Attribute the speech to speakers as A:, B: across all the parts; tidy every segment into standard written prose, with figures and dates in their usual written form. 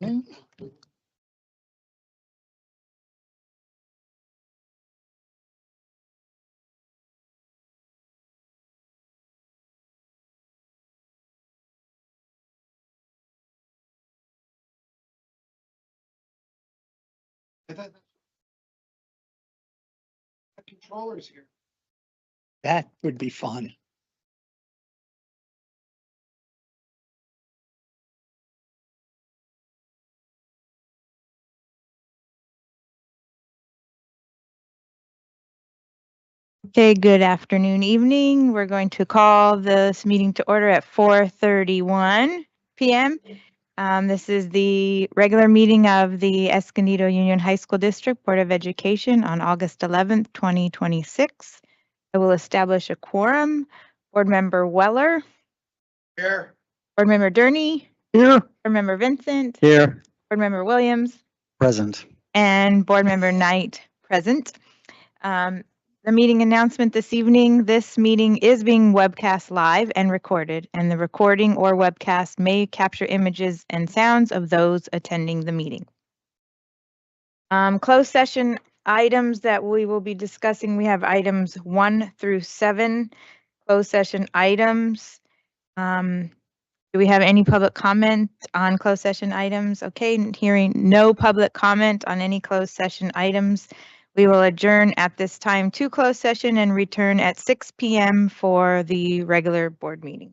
A: Hmm? The controller's here. That would be fun.
B: Okay, good afternoon, evening. We're going to call this meeting to order at 4:31 p.m. This is the regular meeting of the Escondido Union High School District Board of Education on August 11th, 2026. I will establish a quorum. Board Member Weller,
A: Here.
B: Board Member Durney,
A: Here.
B: Board Member Vincent,
A: Here.
B: Board Member Williams,
A: Present.
B: and Board Member Knight present. The meeting announcement this evening, this meeting is being webcast live and recorded, and the recording or webcast may capture images and sounds of those attending the meeting. Closed session items that we will be discussing, we have items 1 through 7, closed session items. Do we have any public comment on closed session items? Okay, hearing no public comment on any closed session items, we will adjourn at this time to closed session and return at 6 p.m. for the regular board meeting.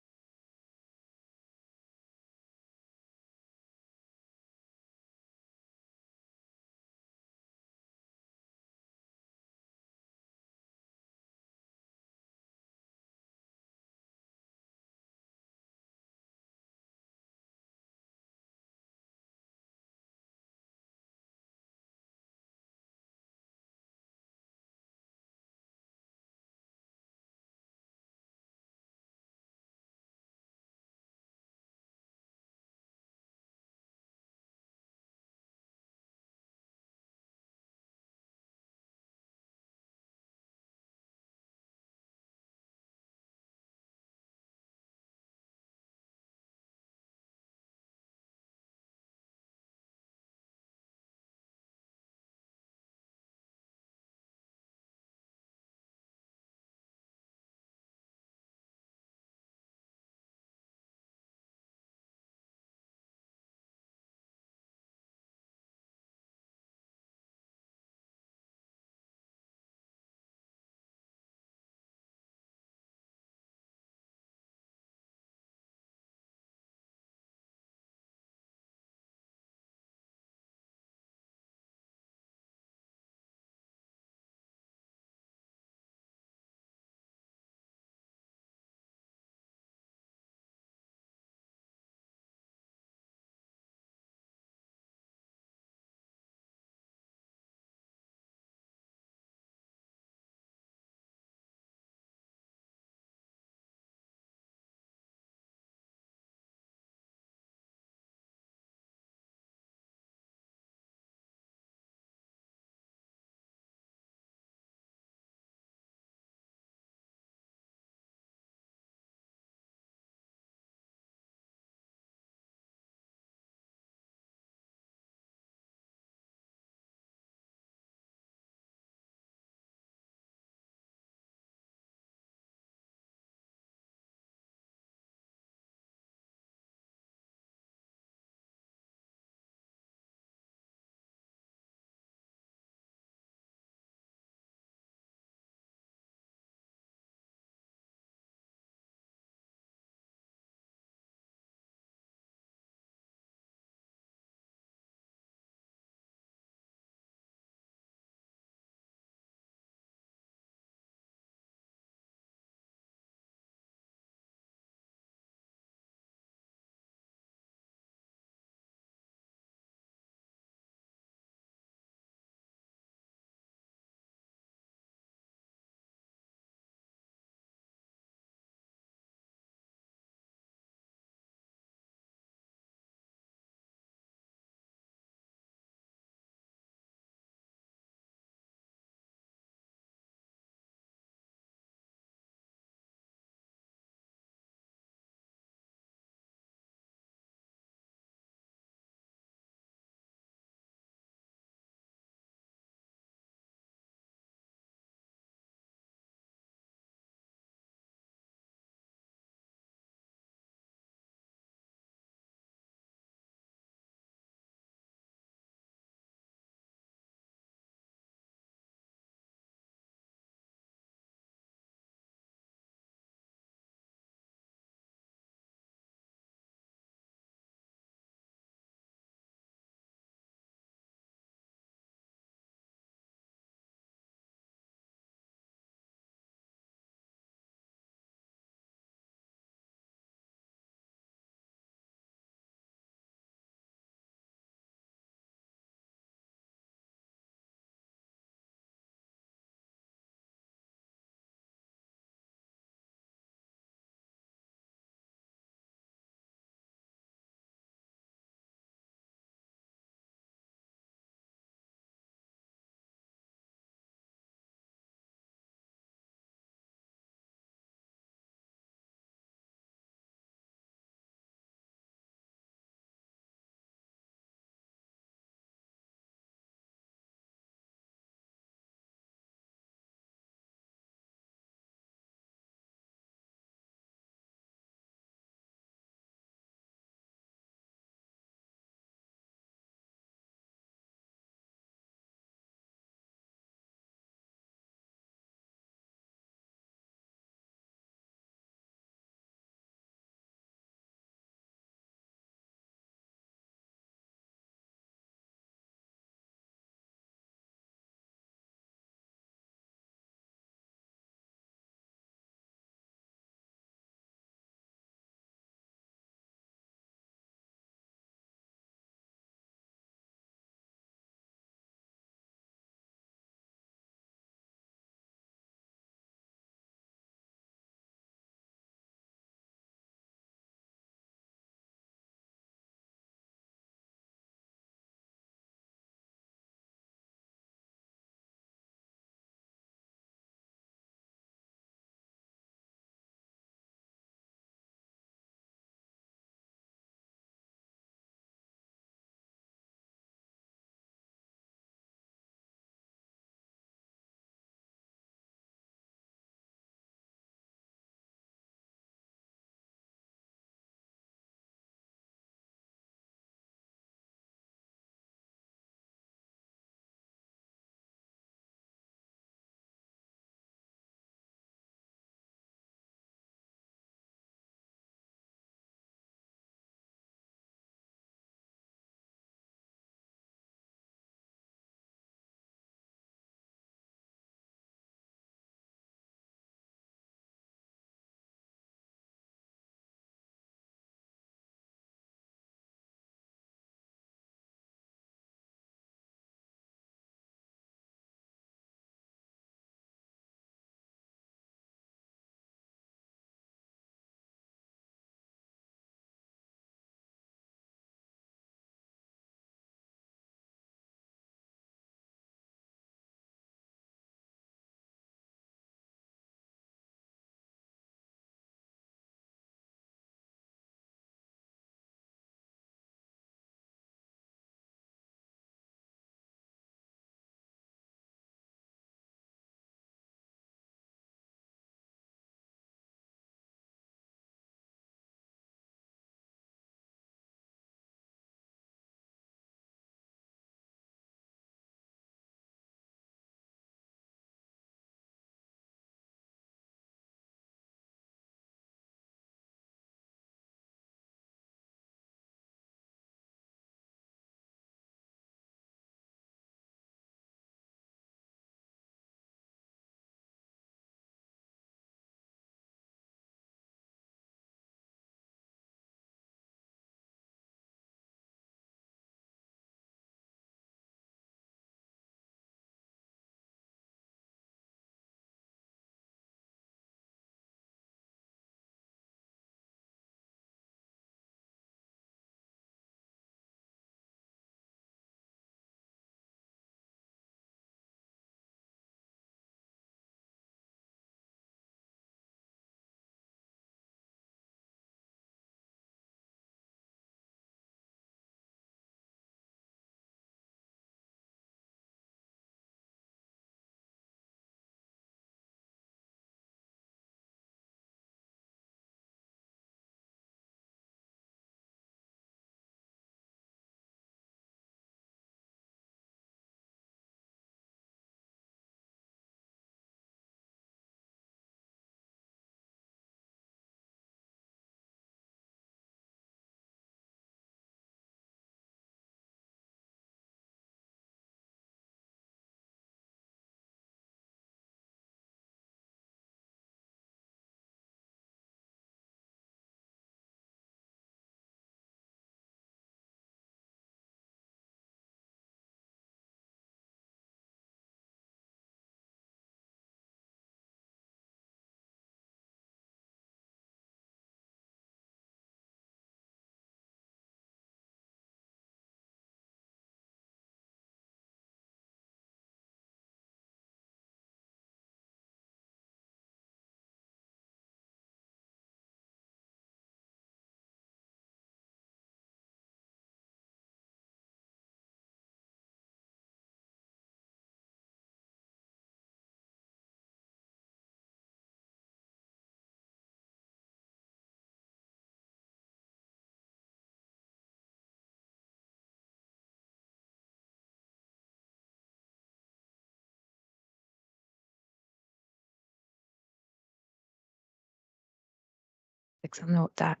B: 6. I'll note that.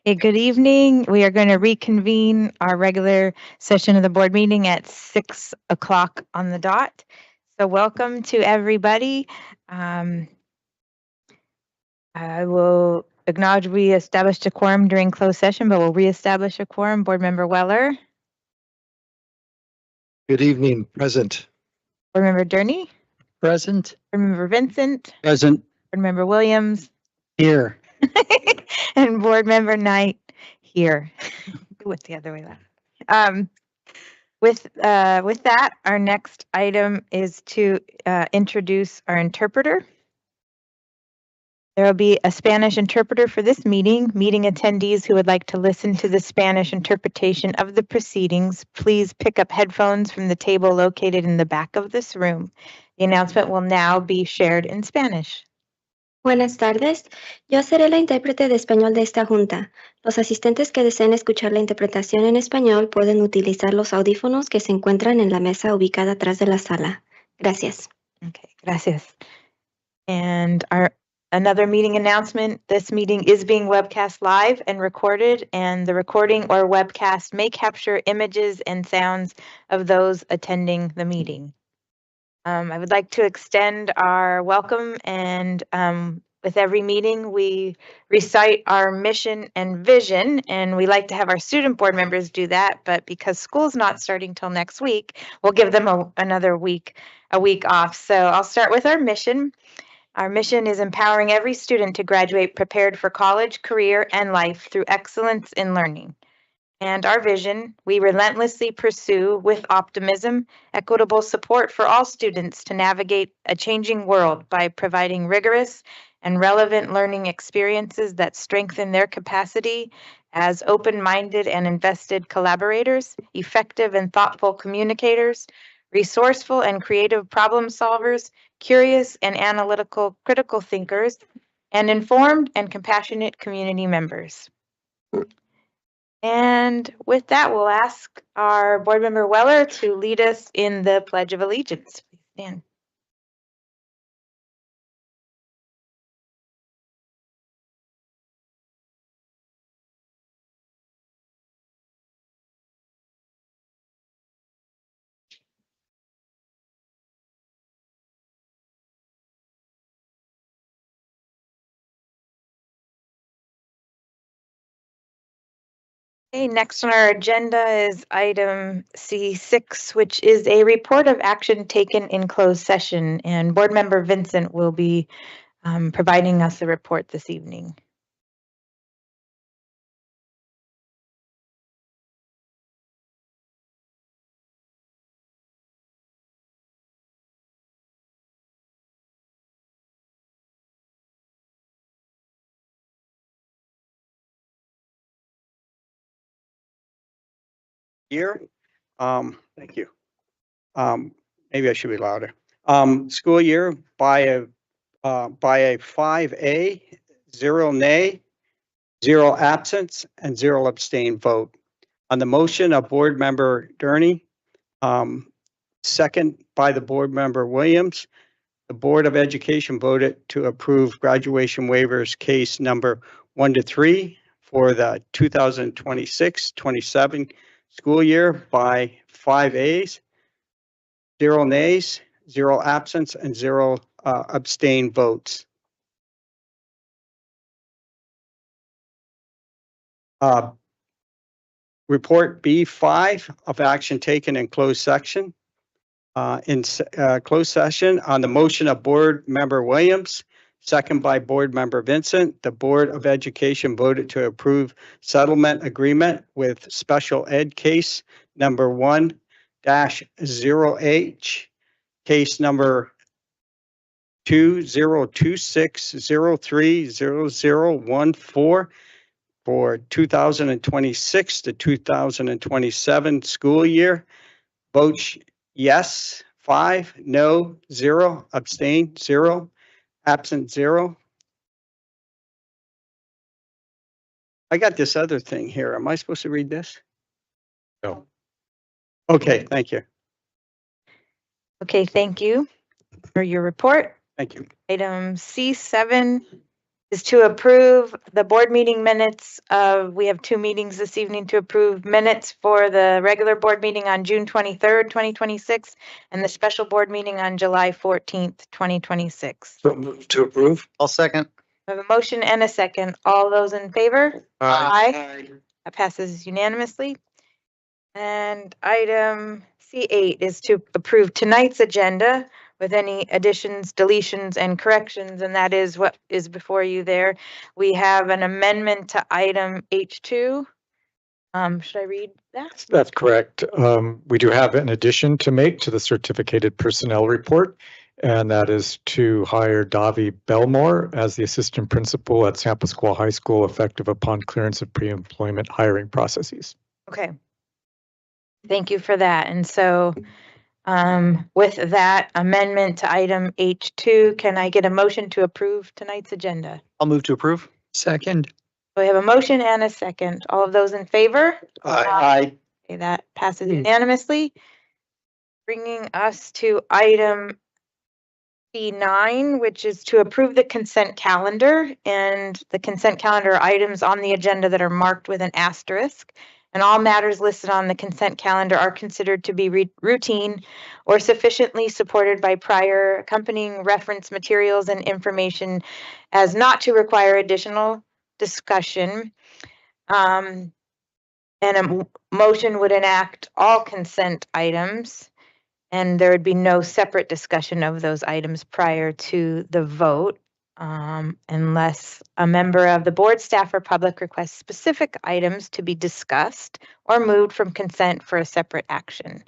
B: Okay, good evening. We are going to reconvene our regular session of the board meeting at 6 o'clock on the dot. So welcome to everybody. I will acknowledge we established a quorum during closed session, but we'll reestablish a quorum. Board Member Weller,
C: Good evening, present.
B: Board Member Durney,
A: Present.
B: Board Member Vincent,
C: Present.
B: Board Member Williams,
A: Here.
B: and Board Member Knight here. Do it the other way around. With that, our next item is to introduce our interpreter. There will be a Spanish interpreter for this meeting. Meeting attendees who would like to listen to the Spanish interpretation of the proceedings, please pick up headphones from the table located in the back of this room. The announcement will now be shared in Spanish.
D: Buenas tardes, yo seré la intérprete de español de esta junta. Los asistentes que deseen escuchar la interpretación en español pueden utilizar los audífonos que se encuentran en la mesa ubicada atrás de la sala. Gracias.
B: Okay, gracias. And another meeting announcement, this meeting is being webcast live and recorded, and the recording or webcast may capture images and sounds of those attending the meeting. I would like to extend our welcome, and with every meeting, we recite our mission and vision, and we like to have our student board members do that, but because school's not starting till next week, we'll give them another week, a week off. So I'll start with our mission. Our mission is empowering every student to graduate prepared for college, career, and life through excellence in learning. And our vision, we relentlessly pursue with optimism, equitable support for all students to navigate a changing world by providing rigorous and relevant learning experiences that strengthen their capacity as open-minded and invested collaborators, effective and thoughtful communicators, resourceful and creative problem solvers, curious and analytical critical thinkers, and informed and compassionate community members. And with that, we'll ask our board member Weller to lead us in the Pledge of Allegiance. Please stand. Okay, next on our agenda is item C6, which is a report of action taken in closed session. And board member Vincent will be providing us a report this evening.
E: Year. Thank you. Maybe I should be louder. School year by a 5A, 0 nay, 0 absence, and 0 abstain vote. On the motion of board member Durney, second by the board member Williams, the Board of Education voted to approve graduation waivers case number 1 to 3 for the 2026-27 school year by 5 A's, 0 nays, 0 absence, and 0 abstain votes. Report B5 of action taken in closed section. In closed session on the motion of board member Williams, second by board member Vincent, the Board of Education voted to approve settlement agreement with special ed case number 1-0H, case number 2026030014 for 2026 to 2027 school year. Votes yes, 5, no, 0, abstain, 0, absent, 0. I got this other thing here. Am I supposed to read this? No. Okay, thank you.
B: Okay, thank you for your report.
E: Thank you.
B: Item C7 is to approve the board meeting minutes of, we have 2 meetings this evening to approve minutes for the regular board meeting on June 23rd, 2026, and the special board meeting on July 14th, 2026.
C: So move to approve.
A: I'll second.
B: I have a motion and a second. All those in favor? Aye. That passes unanimously. And item C8 is to approve tonight's agenda with any additions, deletions, and corrections, and that is what is before you there. We have an amendment to item H2. Should I read that?
F: That's correct. We do have an addition to make to the certificated personnel report, and that is to hire Davi Belmore as the assistant principal at San Pasqual High School, effective upon clearance of pre-employment hiring processes.
B: Okay. Thank you for that. And so with that amendment to item H2, can I get a motion to approve tonight's agenda?
A: I'll move to approve. Second.
B: We have a motion and a second. All of those in favor?
E: Aye.
B: Okay, that passes unanimously. Bringing us to item C9, which is to approve the consent calendar, and the consent calendar items on the agenda that are marked with an asterisk. And all matters listed on the consent calendar are considered to be routine or sufficiently supported by prior accompanying reference materials and information as not to require additional discussion. And a motion would enact all consent items, and there would be no separate discussion of those items prior to the vote. Unless a member of the board, staff, or public requests specific items to be discussed or moved from consent for a separate action.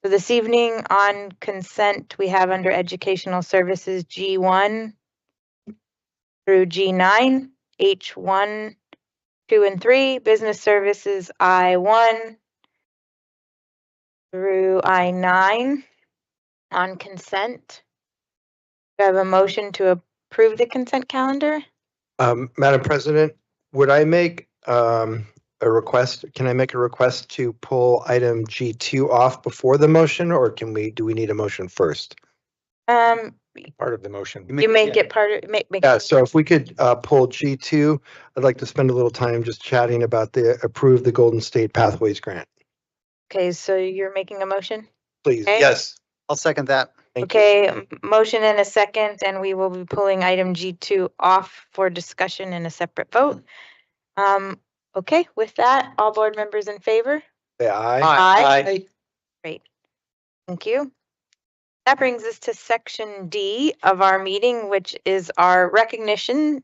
B: So this evening on consent, we have under educational services G1 through G9, H1, 2, and 3, business services I1 through I9 on consent. Do I have a motion to approve the consent calendar?
C: Madam President, would I make a request? Can I make a request to pull item G2 off before the motion, or do we need a motion first?
F: Part of the motion.
B: You make it part of, make.
C: Yeah, so if we could pull G2, I'd like to spend a little time just chatting about approve the Golden State Pathways Grant.
B: Okay, so you're making a motion?
C: Please,
B: Okay.
C: yes.
A: I'll second that.
C: Thank you.
B: Okay, motion and a second, and we will be pulling item G2 off for discussion in a separate vote. Okay, with that, all board members in favor?
C: Say aye.
B: Aye. Great. Thank you. That brings us to section D of our meeting, which is our recognition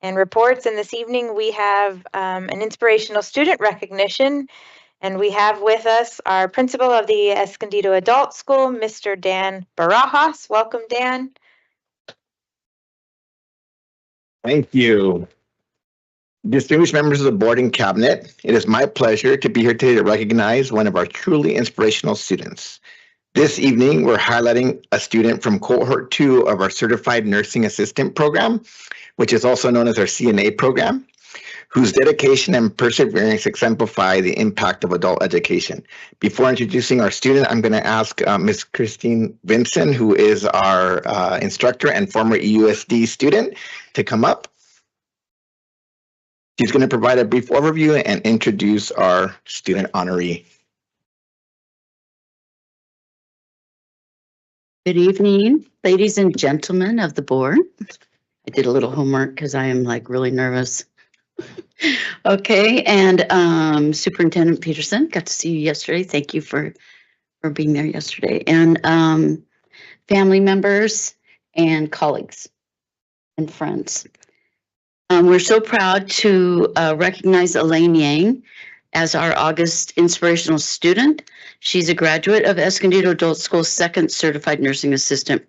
B: and reports. And this evening we have an inspirational student recognition. And we have with us our principal of the Escondido Adult School, Mr. Dan Barajas. Welcome, Dan.
G: Thank you. Distinguished members of the board and cabinet, it is my pleasure to be here today to recognize one of our truly inspirational students. This evening, we're highlighting a student from cohort 2 of our Certified Nursing Assistant program, which is also known as our CNA program, whose dedication and perseverance exemplify the impact of adult education. Before introducing our student, I'm going to ask Ms. Christine Vincent, who is our instructor and former EUHSD student, to come up. She's going to provide a brief overview and introduce our student honoree.
H: Good evening, ladies and gentlemen of the board. I did a little homework because I am like really nervous. Okay, and Superintendent Peterson, got to see you yesterday. Thank you for being there yesterday. And family members and colleagues and friends. We're so proud to recognize Elaine Yang as our August inspirational student. She's a graduate of Escondido Adult School's second Certified Nursing Assistant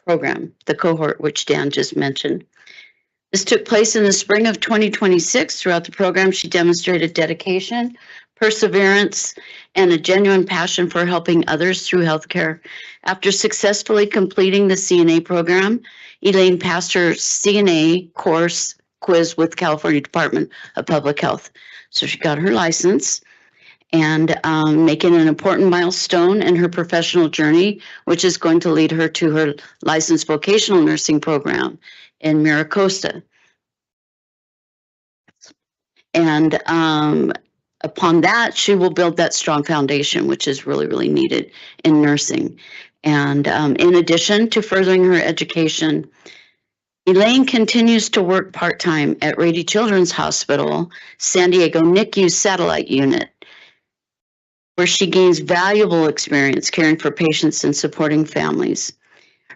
H: program, the cohort which Dan just mentioned. This took place in the spring of 2026. Throughout the program, she demonstrated dedication, perseverance, and a genuine passion for helping others through healthcare. After successfully completing the CNA program, Elaine passed her CNA course quiz with California Department of Public Health. So she got her license, and making an important milestone in her professional journey, which is going to lead her to her licensed vocational nursing program in Miracosta. And upon that, she will build that strong foundation, which is really, really needed in nursing. And in addition to furthering her education, Elaine continues to work part-time at Rady Children's Hospital, San Diego NICU Satellite Unit, where she gains valuable experience caring for patients and supporting families.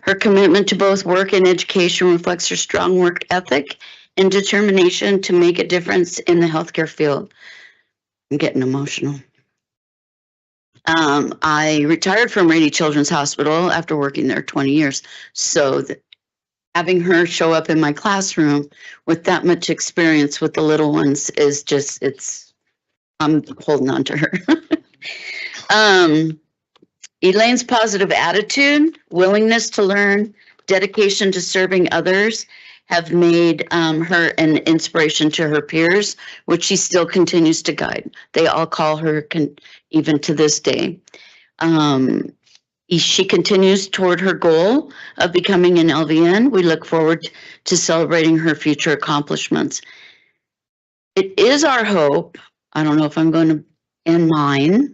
H: Her commitment to both work and education reflects her strong work ethic and determination to make a difference in the healthcare field. I'm getting emotional. I retired from Rady Children's Hospital after working there 20 years. So having her show up in my classroom with that much experience with the little ones is just, I'm holding on to her. Elaine's positive attitude, willingness to learn, dedication to serving others have made her an inspiration to her peers, which she still continues to guide. They all call her, even to this day. She continues toward her goal of becoming an LVN. We look forward to celebrating her future accomplishments. It is our hope, I don't know if I'm going to end mine,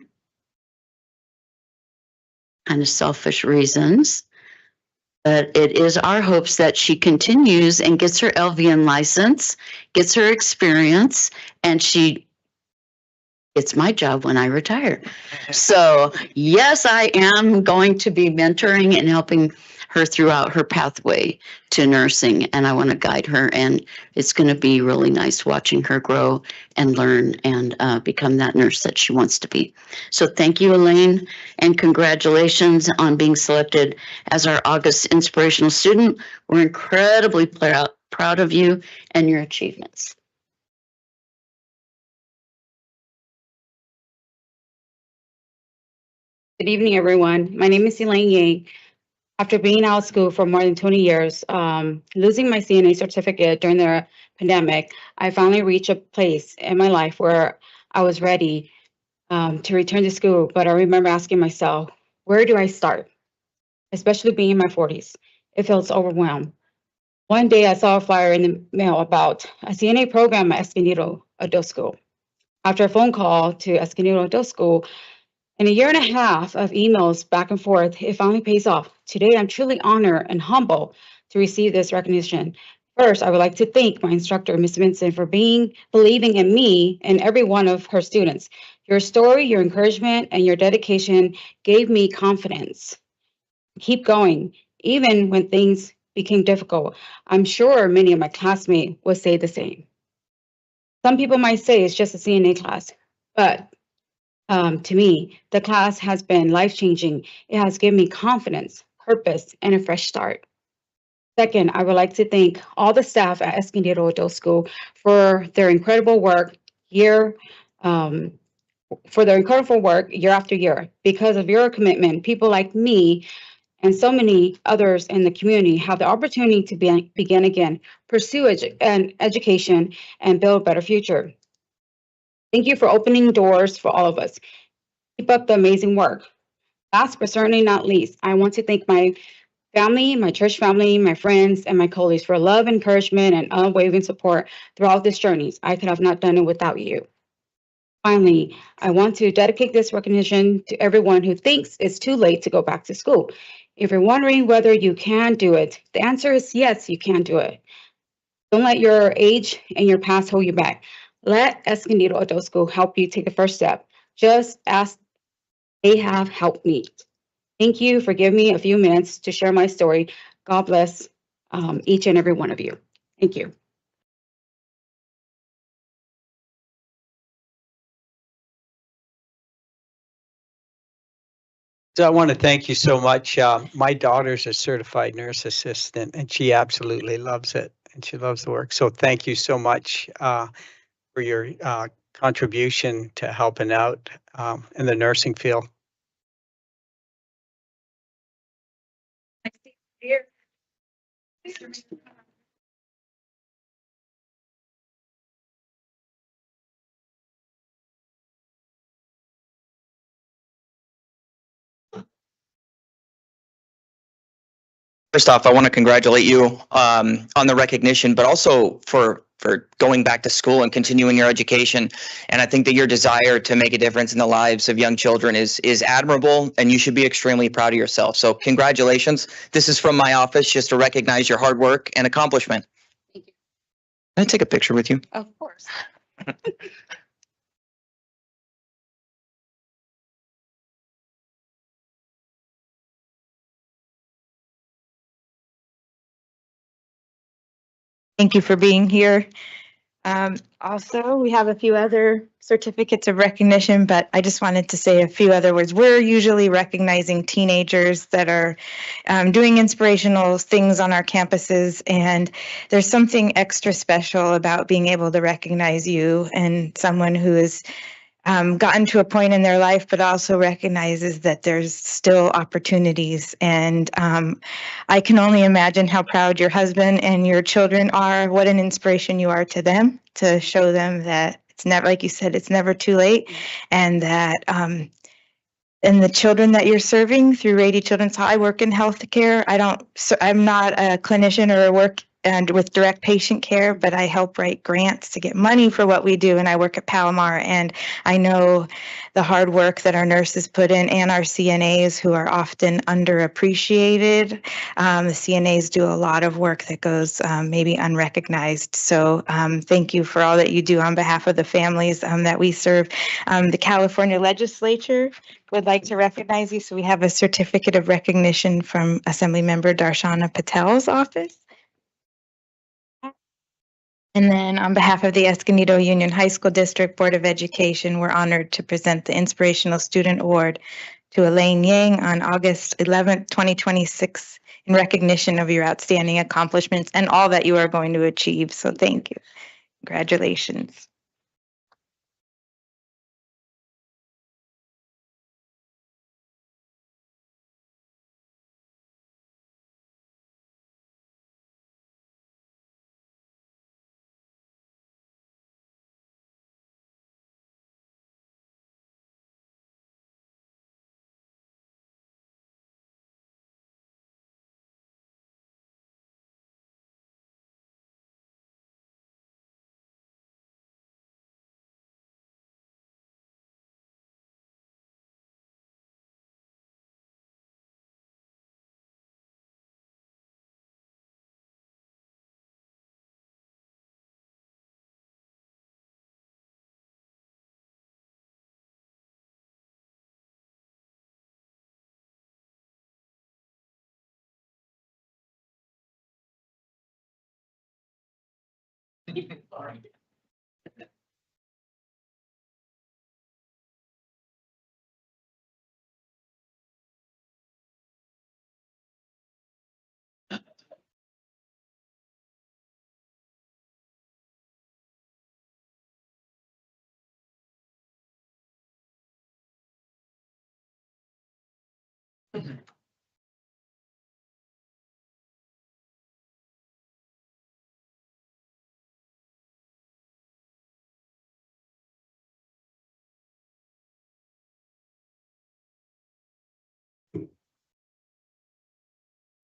H: kind of selfish reasons, but it is our hopes that she continues and gets her LVN license, gets her experience, and she gets my job when I retire. So yes, I am going to be mentoring and helping her throughout her pathway to nursing, and I want to guide her, and it's going to be really nice watching her grow and learn and become that nurse that she wants to be. So thank you, Elaine, and congratulations on being selected as our August Inspirational Student. We're incredibly proud of you and your achievements.
I: Good evening, everyone. My name is Elaine Yang. After being out of school for more than 20 years, losing my CNA certificate during the pandemic, I finally reached a place in my life where I was ready to return to school. But I remember asking myself, where do I start? Especially being in my 40s, it feels overwhelmed. One day I saw a flyer in the mail about a CNA program at Escondido Adult School. After a phone call to Escondido Adult School, and a year and a half of emails back and forth, it finally pays off. Today, I'm truly honored and humbled to receive this recognition. First, I would like to thank my instructor, Ms. Vincent, for believing in me and every one of her students. Your story, your encouragement, and your dedication gave me confidence. Keep going, even when things became difficult. I'm sure many of my classmates would say the same. Some people might say it's just a CNA class, but to me, the class has been life-changing. It has given me confidence, purpose, and a fresh start. Second, I would like to thank all the staff at Escondido Adult School for their incredible work year after year. Because of your commitment, people like me and so many others in the community have the opportunity to begin again, pursue education, and build a better future. Thank you for opening doors for all of us. Keep up the amazing work. Last but certainly not least, I want to thank my family, my church family, my friends, and my colleagues for love, encouragement, and unwavering support throughout this journey. I could have not done it without you. Finally, I want to dedicate this recognition to everyone who thinks it's too late to go back to school. If you're wondering whether you can do it, the answer is yes, you can do it. Don't let your age and your past hold you back. Let Escondido Adult School help you take the first step, just as they have helped me. Thank you for giving me a few minutes to share my story. God bless each and every one of you. Thank you.
E: So I want to thank you so much. My daughter's a certified nurse assistant, and she absolutely loves it, and she loves the work. So thank you so much for your contribution to helping out in the nursing field.
J: First off, I want to congratulate you on the recognition, but also for for going back to school and continuing your education. And I think that your desire to make a difference in the lives of young children is admirable, and you should be extremely proud of yourself. So congratulations. This is from my office just to recognize your hard work and accomplishment.
I: Thank you.
J: Can I take a picture with you?
I: Of course.
B: Thank you for being here. Also, we have a few other certificates of recognition, but I just wanted to say a few other words. We're usually recognizing teenagers that are doing inspirational things on our campuses, and there's something extra special about being able to recognize you and someone who is gotten to a point in their life, but also recognizes that there's still opportunities. And I can only imagine how proud your husband and your children are, what an inspiration you are to them, to show them that it's never, like you said, it's never too late. And that, and the children that you're serving through Rady Children's Hall. I work in healthcare. I'm not a clinician or work and with direct patient care, but I help write grants to get money for what we do. And I work at Palomar, and I know the hard work that our nurses put in, and our CNAs, who are often underappreciated. The CNAs do a lot of work that goes maybe unrecognized. So thank you for all that you do on behalf of the families that we serve. The California legislature would like to recognize you. So we have a certificate of recognition from Assemblymember Darshana Patel's office. And then on behalf of the Escondido Union High School District Board of Education, we're honored to present the Inspirational Student Award to Elaine Yang on August 11th, 2026, in recognition of your outstanding accomplishments and all that you are going to achieve. So thank you. Congratulations.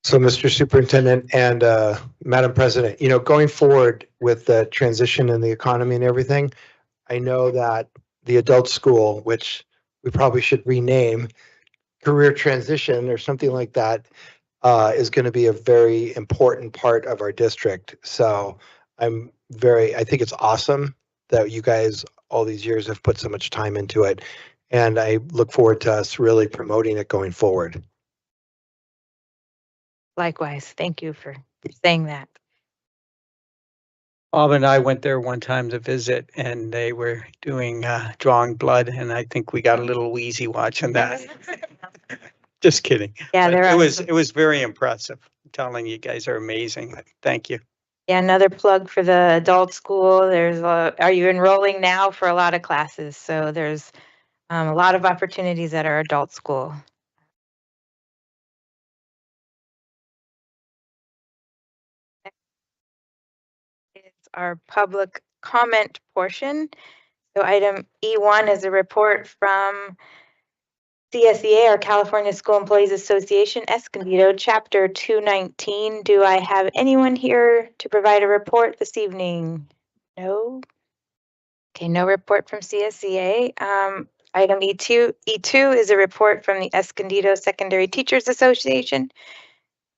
C: So, Mr. Superintendent and Madam President, going forward with the transition in the economy and everything, I know that the adult school, which we probably should rename career transition or something like that, is going to be a very important part of our district. So I think it's awesome that you guys all these years have put so much time into it. And I look forward to us really promoting it going forward.
B: Likewise, thank you for saying that.
E: Bob and I went there one time to visit, and they were doing drawing blood, and I think we got a little wheezy watching that. Just kidding.
B: Yeah,
E: But it was very impressive. I'm telling you, guys are amazing. Thank you.
B: Yeah, another plug for the adult school. Are you enrolling now for a lot of classes? So there's a lot of opportunities at our adult school. It's our public comment portion. So item E1 is a report from CSEA, our California School Employees Association, Escondido, Chapter 219. Do I have anyone here to provide a report this evening? No. Okay, no report from CSEA. Item E2 is a report from the Escondido Secondary Teachers Association.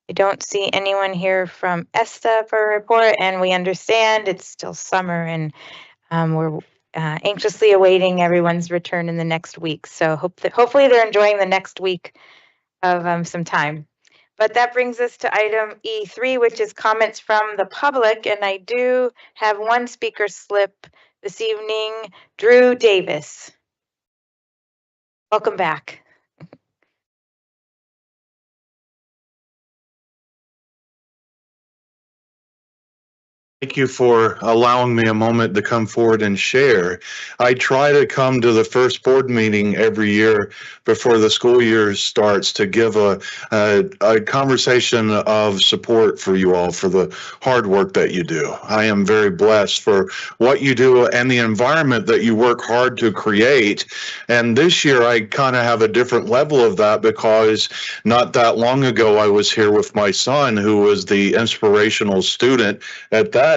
B: I don't see anyone here from ESTA for a report, and we understand it's still summer, and we're anxiously awaiting everyone's return in the next week. So hopefully they're enjoying the next week of some time. But that brings us to item E3, which is comments from the public, and I do have one speaker slip this evening, Drew Davis. Welcome back.
K: Thank you for allowing me a moment to come forward and share. I try to come to the first board meeting every year before the school year starts to give a conversation of support for you all for the hard work that you do. I am very blessed for what you do and the environment that you work hard to create. And this year I kind of have a different level of that because not that long ago I was here with my son, who was the inspirational student at that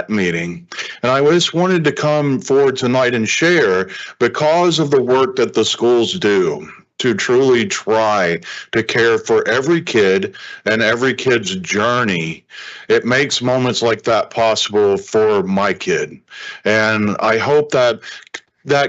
K: meeting. And I just wanted to come forward tonight and share, because of the work that the schools do to truly try to care for every kid and every kid's journey, it makes moments like that possible for my kid. And I hope that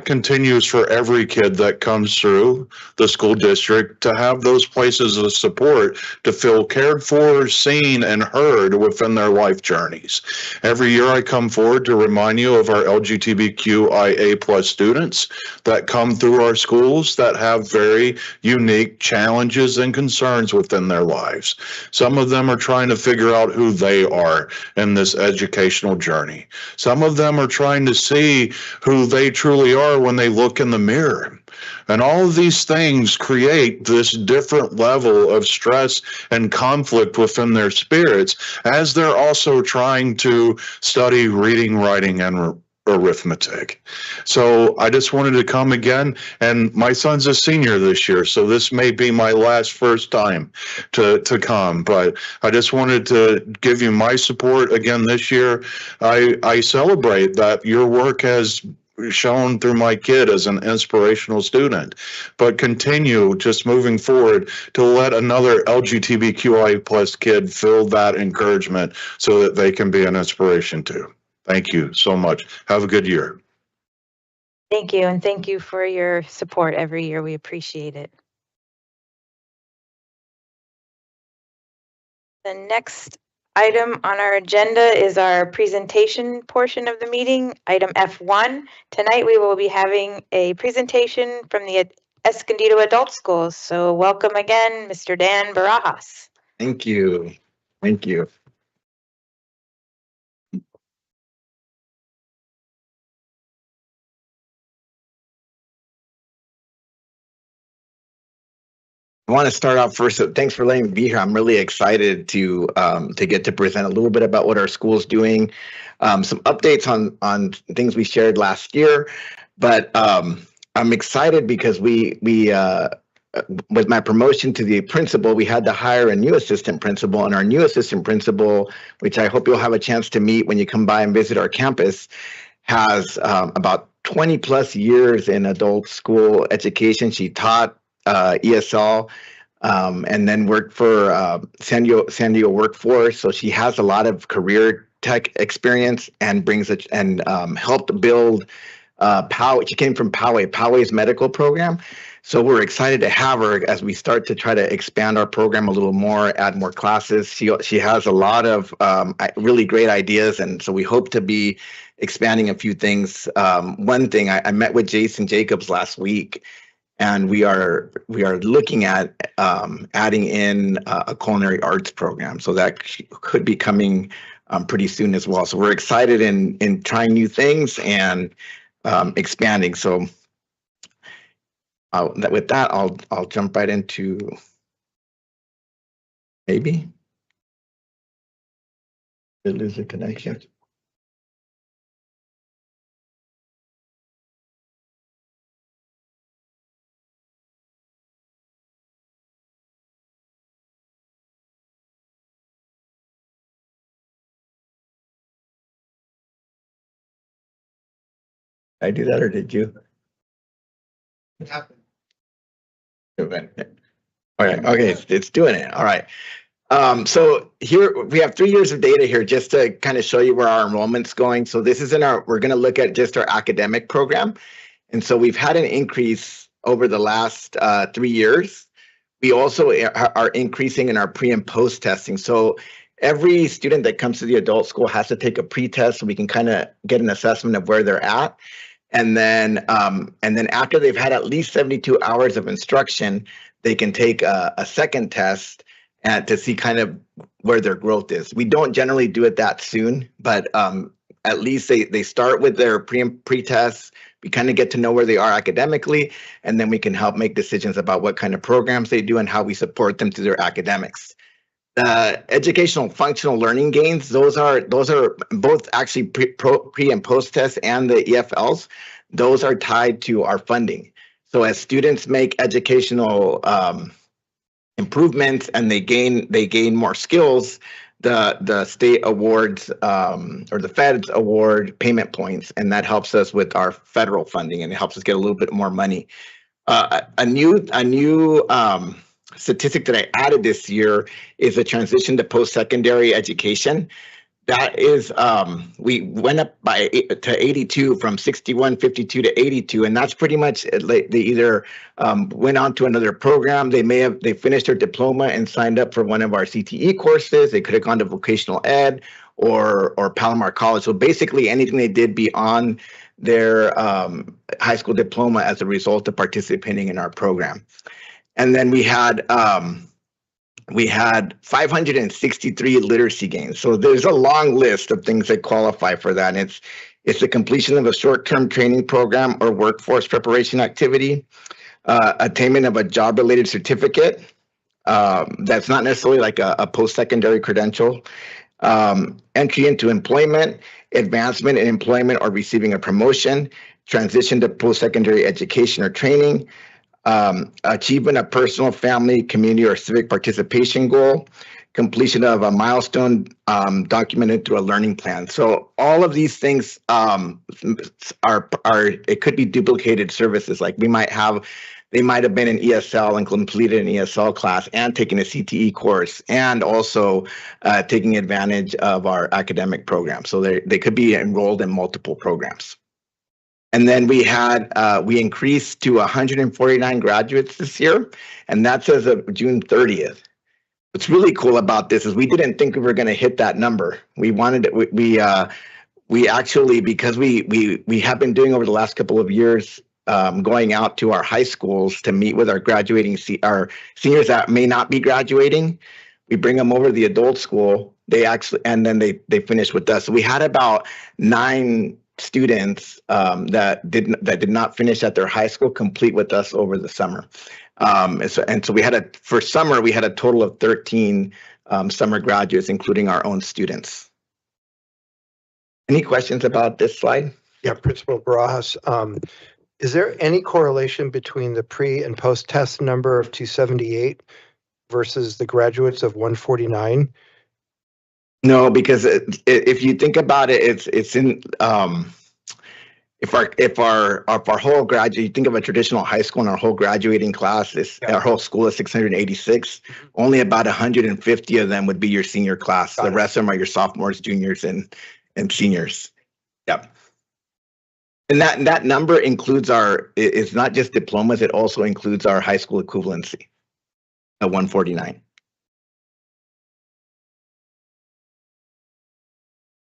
K: continues for every kid that comes through the school district, to have those places of support, to feel cared for, seen, and heard within their life journeys. Every year I come forward to remind you of our LGBTQIA+ students that come through our schools that have very unique challenges and concerns within their lives. Some of them are trying to figure out who they are in this educational journey. Some of them are trying to see who they truly are when they look in the mirror. And all of these things create this different level of stress and conflict within their spirits, as they're also trying to study reading, writing, and arithmetic. So I just wanted to come again, and my son's a senior this year, so this may be my first time to come, but I just wanted to give you my support again this year. I celebrate that your work has shown through my kid as an inspirational student, but continue just moving forward to let another LGBTQI+ kid feel that encouragement so that they can be an inspiration too. Thank you so much. Have a good year.
B: Thank you, and thank you for your support every year. We appreciate it. The next item on our agenda is our presentation portion of the meeting, item F1. Tonight we will be having a presentation from the Escondido Adult Schools. So welcome again, Mr. Dan Barajas.
G: Thank you. Thank you. I want to start off first. Thanks for letting me be here. I'm really excited to get to present a little bit about what our school is doing, some updates on things we shared last year. But I'm excited because we with my promotion to the principal, we had to hire a new assistant principal, and our new assistant principal, which I hope you'll have a chance to meet when you come by and visit our campus, has about 20 plus years in adult school education. She taught ESL, and then worked for San Diego Workforce. So she has a lot of career tech experience and brings it and helped build Poway. She came from Poway's medical program. So we're excited to have her as we start to try to expand our program a little more, add more classes. She has a lot of really great ideas, and so we hope to be expanding a few things. One thing, I met with Jason Jacobs last week, and we are looking at adding in a culinary arts program. So that could be coming pretty soon as well. So we're excited in trying new things and expanding. So with that, I'll jump right into maybe. Did I lose the connection? I do that or did you?
A: What happened?
G: All right, okay, it's doing it. All right. So here we have 3 years of data here just to kind of show you where our enrollment's going. So this is we're going to look at just our academic program. And so we've had an increase over the last 3 years. We also are increasing in our pre and post testing. So every student that comes to the adult school has to take a pre-test so we can kind of get an assessment of where they're at. And then after they've had at least 72 hours of instruction, they can take a second test and to see kind of where their growth is. We don't generally do it that soon, but at least they start with their pre-tests. We kind of get to know where they are academically, and then we can help make decisions about what kind of programs they do and how we support them through their academics. Educational functional learning gains, those are both actually pre and post tests and the EFLs. Those are tied to our funding. So as students make educational improvements and they gain more skills, the state awards or the feds award payment points, and that helps us with our federal funding and it helps us get a little bit more money. A new statistic that I added this year is a transition to post-secondary education. That is, we went up to 82 from 61, 52 to 82, and that's pretty much they either went on to another program. They finished their diploma and signed up for one of our CTE courses. They could have gone to vocational ed or Palomar College. So basically anything they did beyond their high school diploma as a result of participating in our program. And then we had 563 literacy gains. So there's a long list of things that qualify for that. And it's the completion of a short-term training program or workforce preparation activity, attainment of a job-related certificate. That's not necessarily like a post-secondary credential. Entry into employment, advancement in employment or receiving a promotion, transition to post-secondary education or training, achievement of personal, family, community, or civic participation goal, completion of a milestone documented through a learning plan. So all of these things it could be duplicated services. Like they might have been in ESL and completed an ESL class and taken a CTE course and also taking advantage of our academic program. So they could be enrolled in multiple programs. And then we increased to 149 graduates this year, and that's as of June 30th. What's really cool about this is we didn't think we were going to hit that number. We wanted it. We actually, because we have been doing over the last couple of years, going out to our high schools to meet with our our seniors that may not be graduating. We bring them over to the adult school. And then they finish with us. So we had about 9 students that did not finish at their high school complete with us over the summer. And so for summer, we had a total of 13 summer graduates, including our own students. Any questions about this slide?
C: Yeah, Principal Barajas, is there any correlation between the pre and post test number of 278 versus the graduates of 149?
G: No, because if you think about it, it's in if our whole graduate, you think of a traditional high school and our whole graduating class our whole school is 686. Only about 150 of them would be your senior class. The rest of them are your sophomores, juniors, and seniors. Yep. And that number includes it's not just diplomas, it also includes our high school equivalency at 149.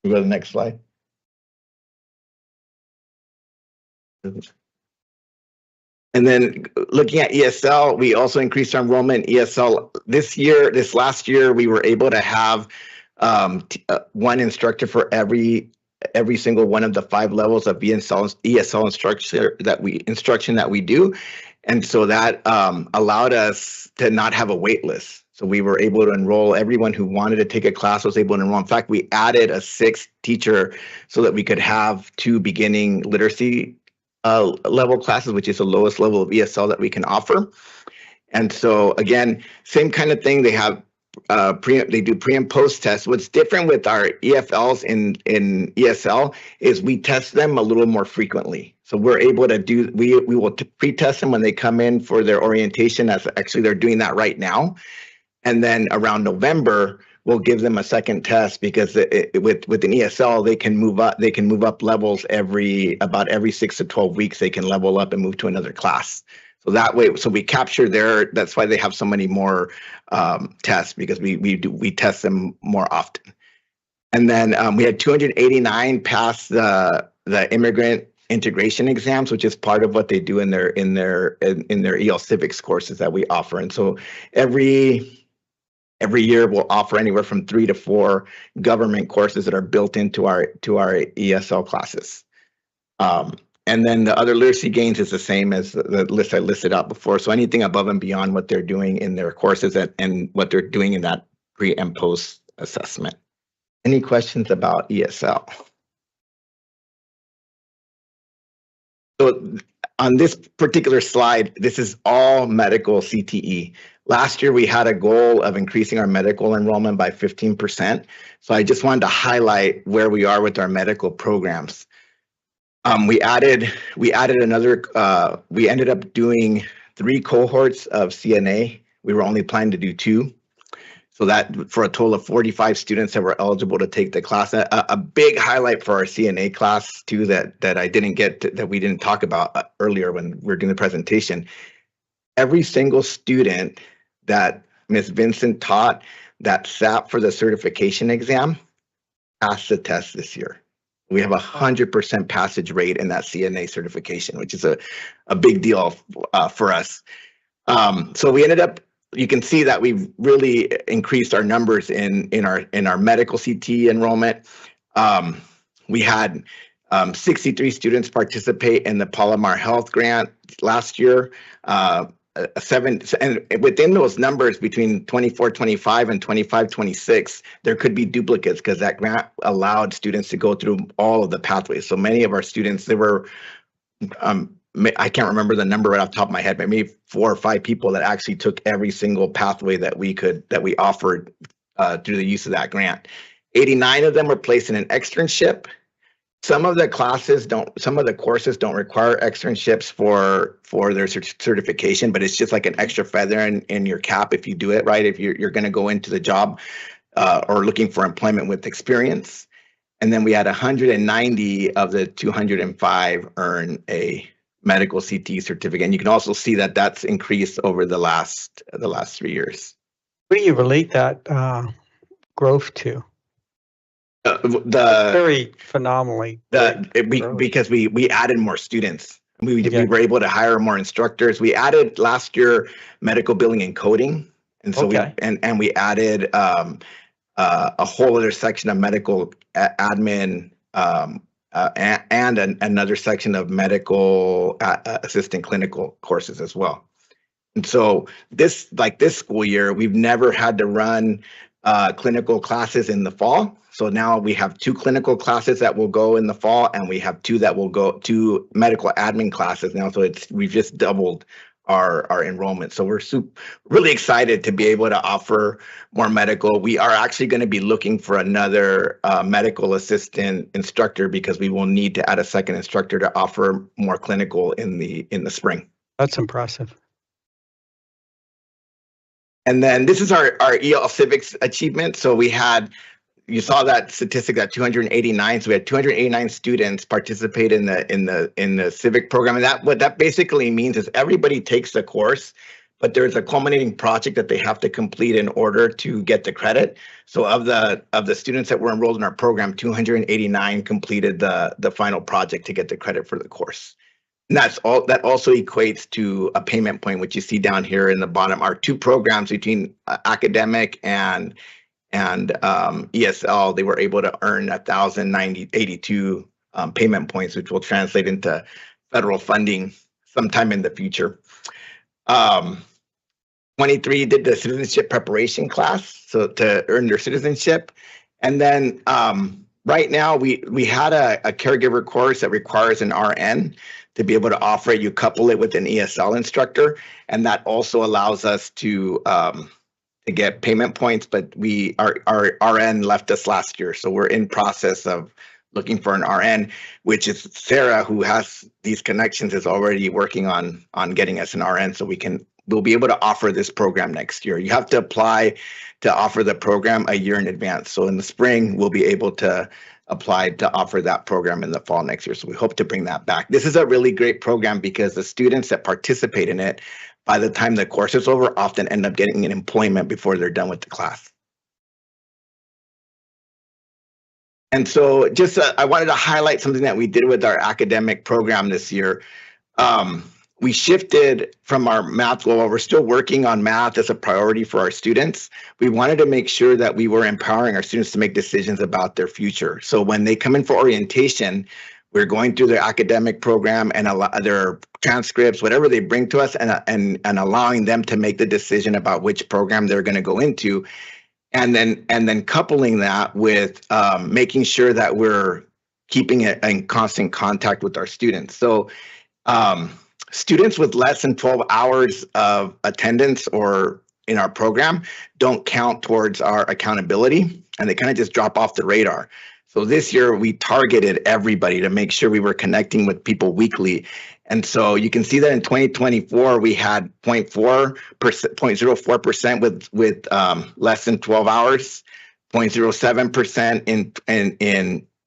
G: Go to the next slide. And then looking at ESL, we also increased our enrollment in ESL this last year. We were able to have one instructor for every single one of the 5 levels of ESL instruction that we do. And so that allowed us to not have a wait list. So we were able to enroll everyone who wanted to take a class was able to enroll. In fact, we added a 6th teacher so that we could have 2 beginning literacy level classes, which is the lowest level of ESL that we can offer. And so again, same kind of thing. They have they do pre and post tests. What's different with our EFLs in ESL is we test them a little more frequently. So we're able to do, we will pre-test them when they come in for their orientation, as actually they're doing that right now. And then around November, we'll give them a second test, because with an ESL, they can move up levels about every 6 to 12 weeks. They can level up and move to another class. So that way, so we capture that's why they have so many more tests, because we test them more often. And then we had 289 pass the immigrant integration exams, which is part of what they do in their EL Civics courses that we offer. And so every year we'll offer anywhere from 3 to 4 government courses that are built into our ESL classes. And then the other literacy gains is the same as the list I listed out before. So anything above and beyond what they're doing in their courses and what they're doing in that pre and post assessment. Any questions about ESL? So on this particular slide, this is all medical CTE. Last year, we had a goal of increasing our medical enrollment by 15%. So I just wanted to highlight where we are with our medical programs. We added another, we ended up doing 3 cohorts of CNA. We were only planning to do 2. So that for a total of 45 students that were eligible to take the class. A big highlight for our CNA class too, that I didn't get that we didn't talk about earlier when we were doing the presentation. Every single student that Ms. Vincent taught that sat for the certification exam passed the test this year. We have 100% passage rate in that CNA certification, which is a big deal for us. So we ended up, you can see that we've really increased our numbers in our medical CT enrollment. We had 63 students participate in the Palomar Health Grant last year. And within those numbers between 24-25 and 25-26, there could be duplicates, because that grant allowed students to go through all of the pathways. So many of our students, there were, I can't remember the number right off the top of my head, but maybe 4 or 5 people that actually took every single pathway that we offered through the use of that grant. 89 of them were placed in an externship. Some of the courses don't require externships for their certification, but it's just like an extra feather in your cap if you do it right, if you're going to go into the job or looking for employment with experience. And then we had 190 of the 205 earn a medical CT certificate. And you can also see that that's increased over the last 3 years.
E: What do you relate that growth to? Very phenomenally.
G: Because we added more students. We were able to hire more instructors. We added last year medical billing and coding, and so we added a whole other section of medical admin and another section of medical assistant clinical courses as well. And so this school year, we've never had to run clinical classes in the fall. So now we have 2 clinical classes that will go in the fall, and we have 2 that will go to medical admin classes now. So we've just doubled our enrollment. So we're really excited to be able to offer more medical. We are actually going to be looking for another medical assistant instructor, because we will need to add a second instructor to offer more clinical in the spring.
E: That's impressive.
G: And then this is our EL Civics achievement. So you saw that statistic, that 289. So we had 289 students participate in the civic program. And what that basically means is everybody takes the course, but there's a culminating project that they have to complete in order to get the credit. So of the students that were enrolled in our program, 289 completed the final project to get the credit for the course. And that also equates to a payment point, which you see down here in the bottom. Our 2 programs between academic and ESL, they were able to earn 1,082 payment points, which will translate into federal funding sometime in the future. 23 did the citizenship preparation class, so to earn their citizenship. And then right now we had a caregiver course that requires an RN to be able to offer it. You couple it with an ESL instructor, and that also allows us to get payment points, but our RN left us last year. So we're in process of looking for an RN, which is Sarah, who has these connections, is already working on getting us an RN so we'll be able to offer this program next year. You have to apply to offer the program a year in advance. So in the spring, we'll be able to apply to offer that program in the fall next year. So we hope to bring that back. This is a really great program because the students that participate in it, by the time the course is over, often end up getting an employment before they're done with the class. And so just I wanted to highlight something that we did with our academic program this year. We shifted from our math goal. We're still working on math as a priority for our students. We wanted to make sure that we were empowering our students to make decisions about their future. So when they come in for orientation, we're going through their academic program and their transcripts, whatever they bring to us, and allowing them to make the decision about which program they're going to go into. And then coupling that with making sure that we're keeping it in constant contact with our students. So students with less than 12 hours of attendance or in our program don't count towards our accountability, and they kind of just drop off the radar. So this year we targeted everybody to make sure we were connecting with people weekly. And so you can see that in 2024, we had 0.04% with less than 12 hours, 0.07% in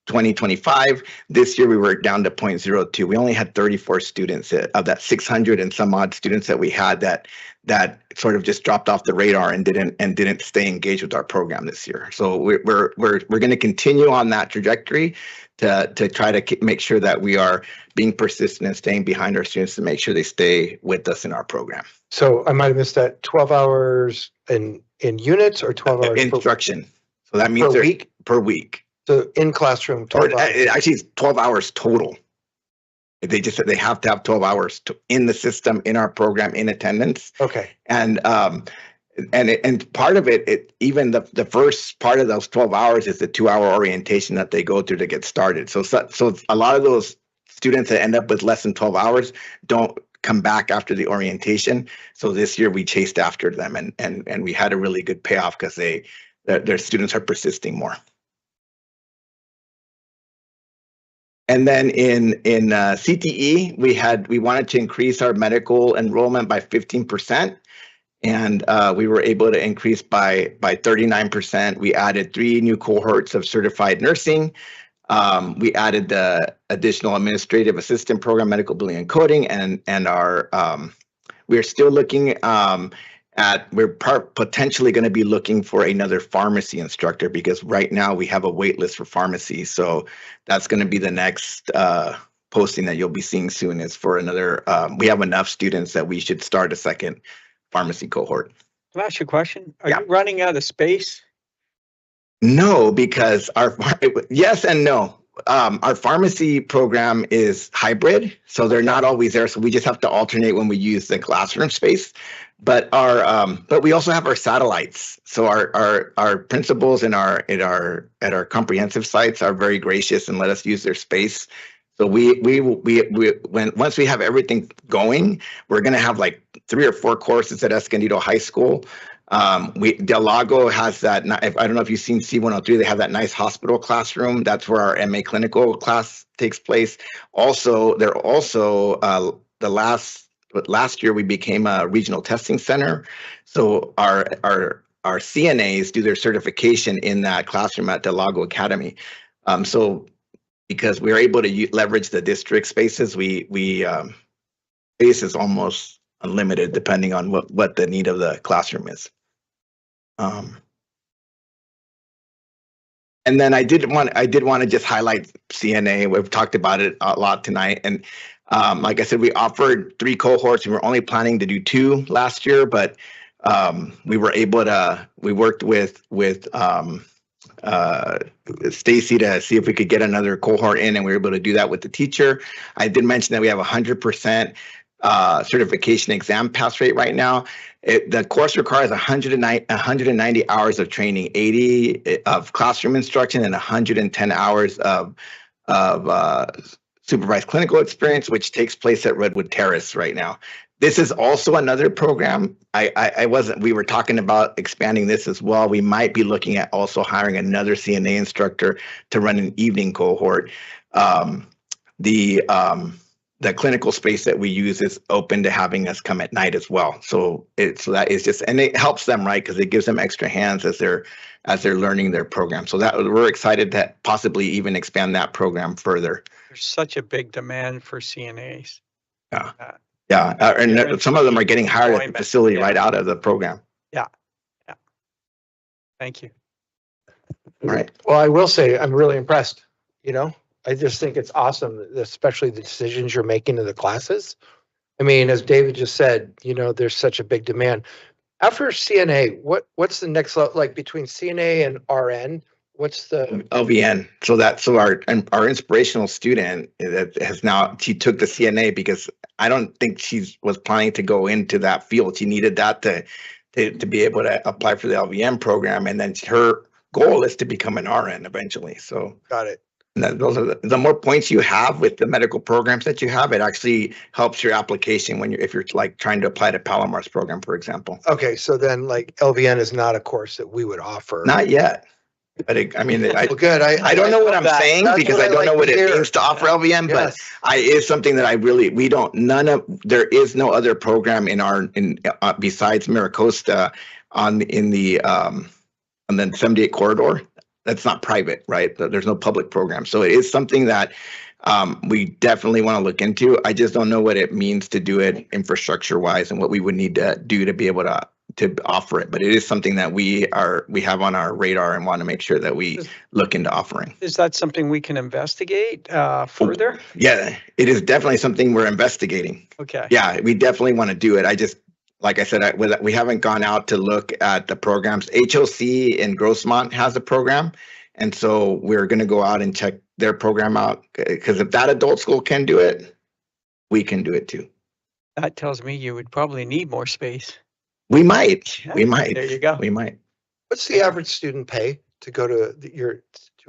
G: 2025. This year we were down to 0.02. We only had 34 students of that 600 and some odd students that we had that sort of just dropped off the radar and didn't stay engaged with our program this year. So we're going to continue on that trajectory to try to make sure that we are being persistent and staying behind our students to make sure they stay with us in our program.
C: So I might have missed that. 12 hours in units or 12 hours
G: instruction. So that means per week.
C: So in classroom, 12 hours.
G: Actually, it's 12 hours total. They just said they have to have 12 hours in the system, in our program, in attendance.
C: Okay.
G: And part of it, even the first part of those 12 hours is the 2-hour orientation that they go through to get started. So a lot of those students that end up with less than 12 hours don't come back after the orientation. So this year we chased after them and we had a really good payoff because their students are persisting more. And then in CTE, we wanted to increase our medical enrollment by 15%, and we were able to increase by 39%. We added 3 new cohorts of certified nursing. We added the additional administrative assistant program, medical billing and coding, and we're still looking we're potentially going to be looking for another pharmacy instructor because right now we have a wait list for pharmacy. So that's going to be the next posting that you'll be seeing soon is for another. We have enough students that we should start a second pharmacy cohort.
E: Can I ask you a question? Are you running out of space?
G: No, because yes and no. Our pharmacy program is hybrid, so they're not always there. So we just have to alternate when we use the classroom space. But but we also have our satellites. So our principals at our comprehensive sites are very gracious and let us use their space. So once we have everything going, we're going to have like 3 or 4 courses at Escondido High School. Del Lago has that. I don't know if you've seen C103. They have that nice hospital classroom. That's where our MA clinical class takes place. Also, last year we became a regional testing center. So our CNAs do their certification in that classroom at Del Lago Academy. So because we're able to leverage the district spaces, space is almost unlimited depending on what the need of the classroom is. And then I did want to just highlight CNA. We've talked about it a lot tonight, and like I said, we offered 3 cohorts. We were only planning to do 2 last year, but we were able to. We worked with Stacy to see if we could get another cohort in, and we were able to do that with the teacher. I did mention that we have 100% certification exam pass rate right now. The course requires 190 hours of training, 80 of classroom instruction, and 110 hours of supervised clinical experience, which takes place at Redwood Terrace right now. This is also another program. We were talking about expanding this as well. We might be looking at also hiring another CNA instructor to run an evening cohort. The clinical space that we use is open to having us come at night as well. So that is just, and it helps them, right? Because it gives them extra hands as they're learning their program. So that we're excited to possibly even expand that program further.
E: There's such a big demand for CNAs.
G: Yeah. Yeah, and some of them are getting hired at the facility right out of the program.
E: Yeah. Thank you.
G: All right.
C: Well, I will say, I'm really impressed, you know? I just think it's awesome, especially the decisions you're making in the classes. I mean, as David just said, you know, there's such a big demand. After CNA, what's the next level, like between CNA and RN? What's the
G: LVN? So our inspirational student that she took the CNA because I don't think she was planning to go into that field. She needed that to be able to apply for the LVN program, and then her goal is to become an RN eventually. So
C: got it.
G: And those are the more points you have with the medical programs that you have, it actually helps your application if you're like trying to apply to Palomar's program, for example.
C: Okay, so then like LVN is not a course that we would offer.
G: Not yet. But
C: Well, good.
G: I don't know what I'm saying because I don't know what it means to offer LVN, but it's something that there is no other program besides Maricosta on the 78 corridor. That's not private, right? There's no public program. So it is something that we definitely want to look into. I just don't know what it means to do it infrastructure wise and what we would need to do to be able to offer it. But it is something that we have on our radar and want to make sure that we look into offering.
E: Is that something we can investigate further?
G: Yeah, it is definitely something we're investigating.
E: Okay.
G: Yeah, we definitely want to do it. Like I said, we haven't gone out to look at the programs. HOC in Grossmont has a program. And so we're going to go out and check their program out because if that adult school can do it, we can do it too.
E: That tells me you would probably need more space.
G: We might.
E: Yeah,
G: we might.
E: There you go.
G: We might.
C: What's the average student pay to go to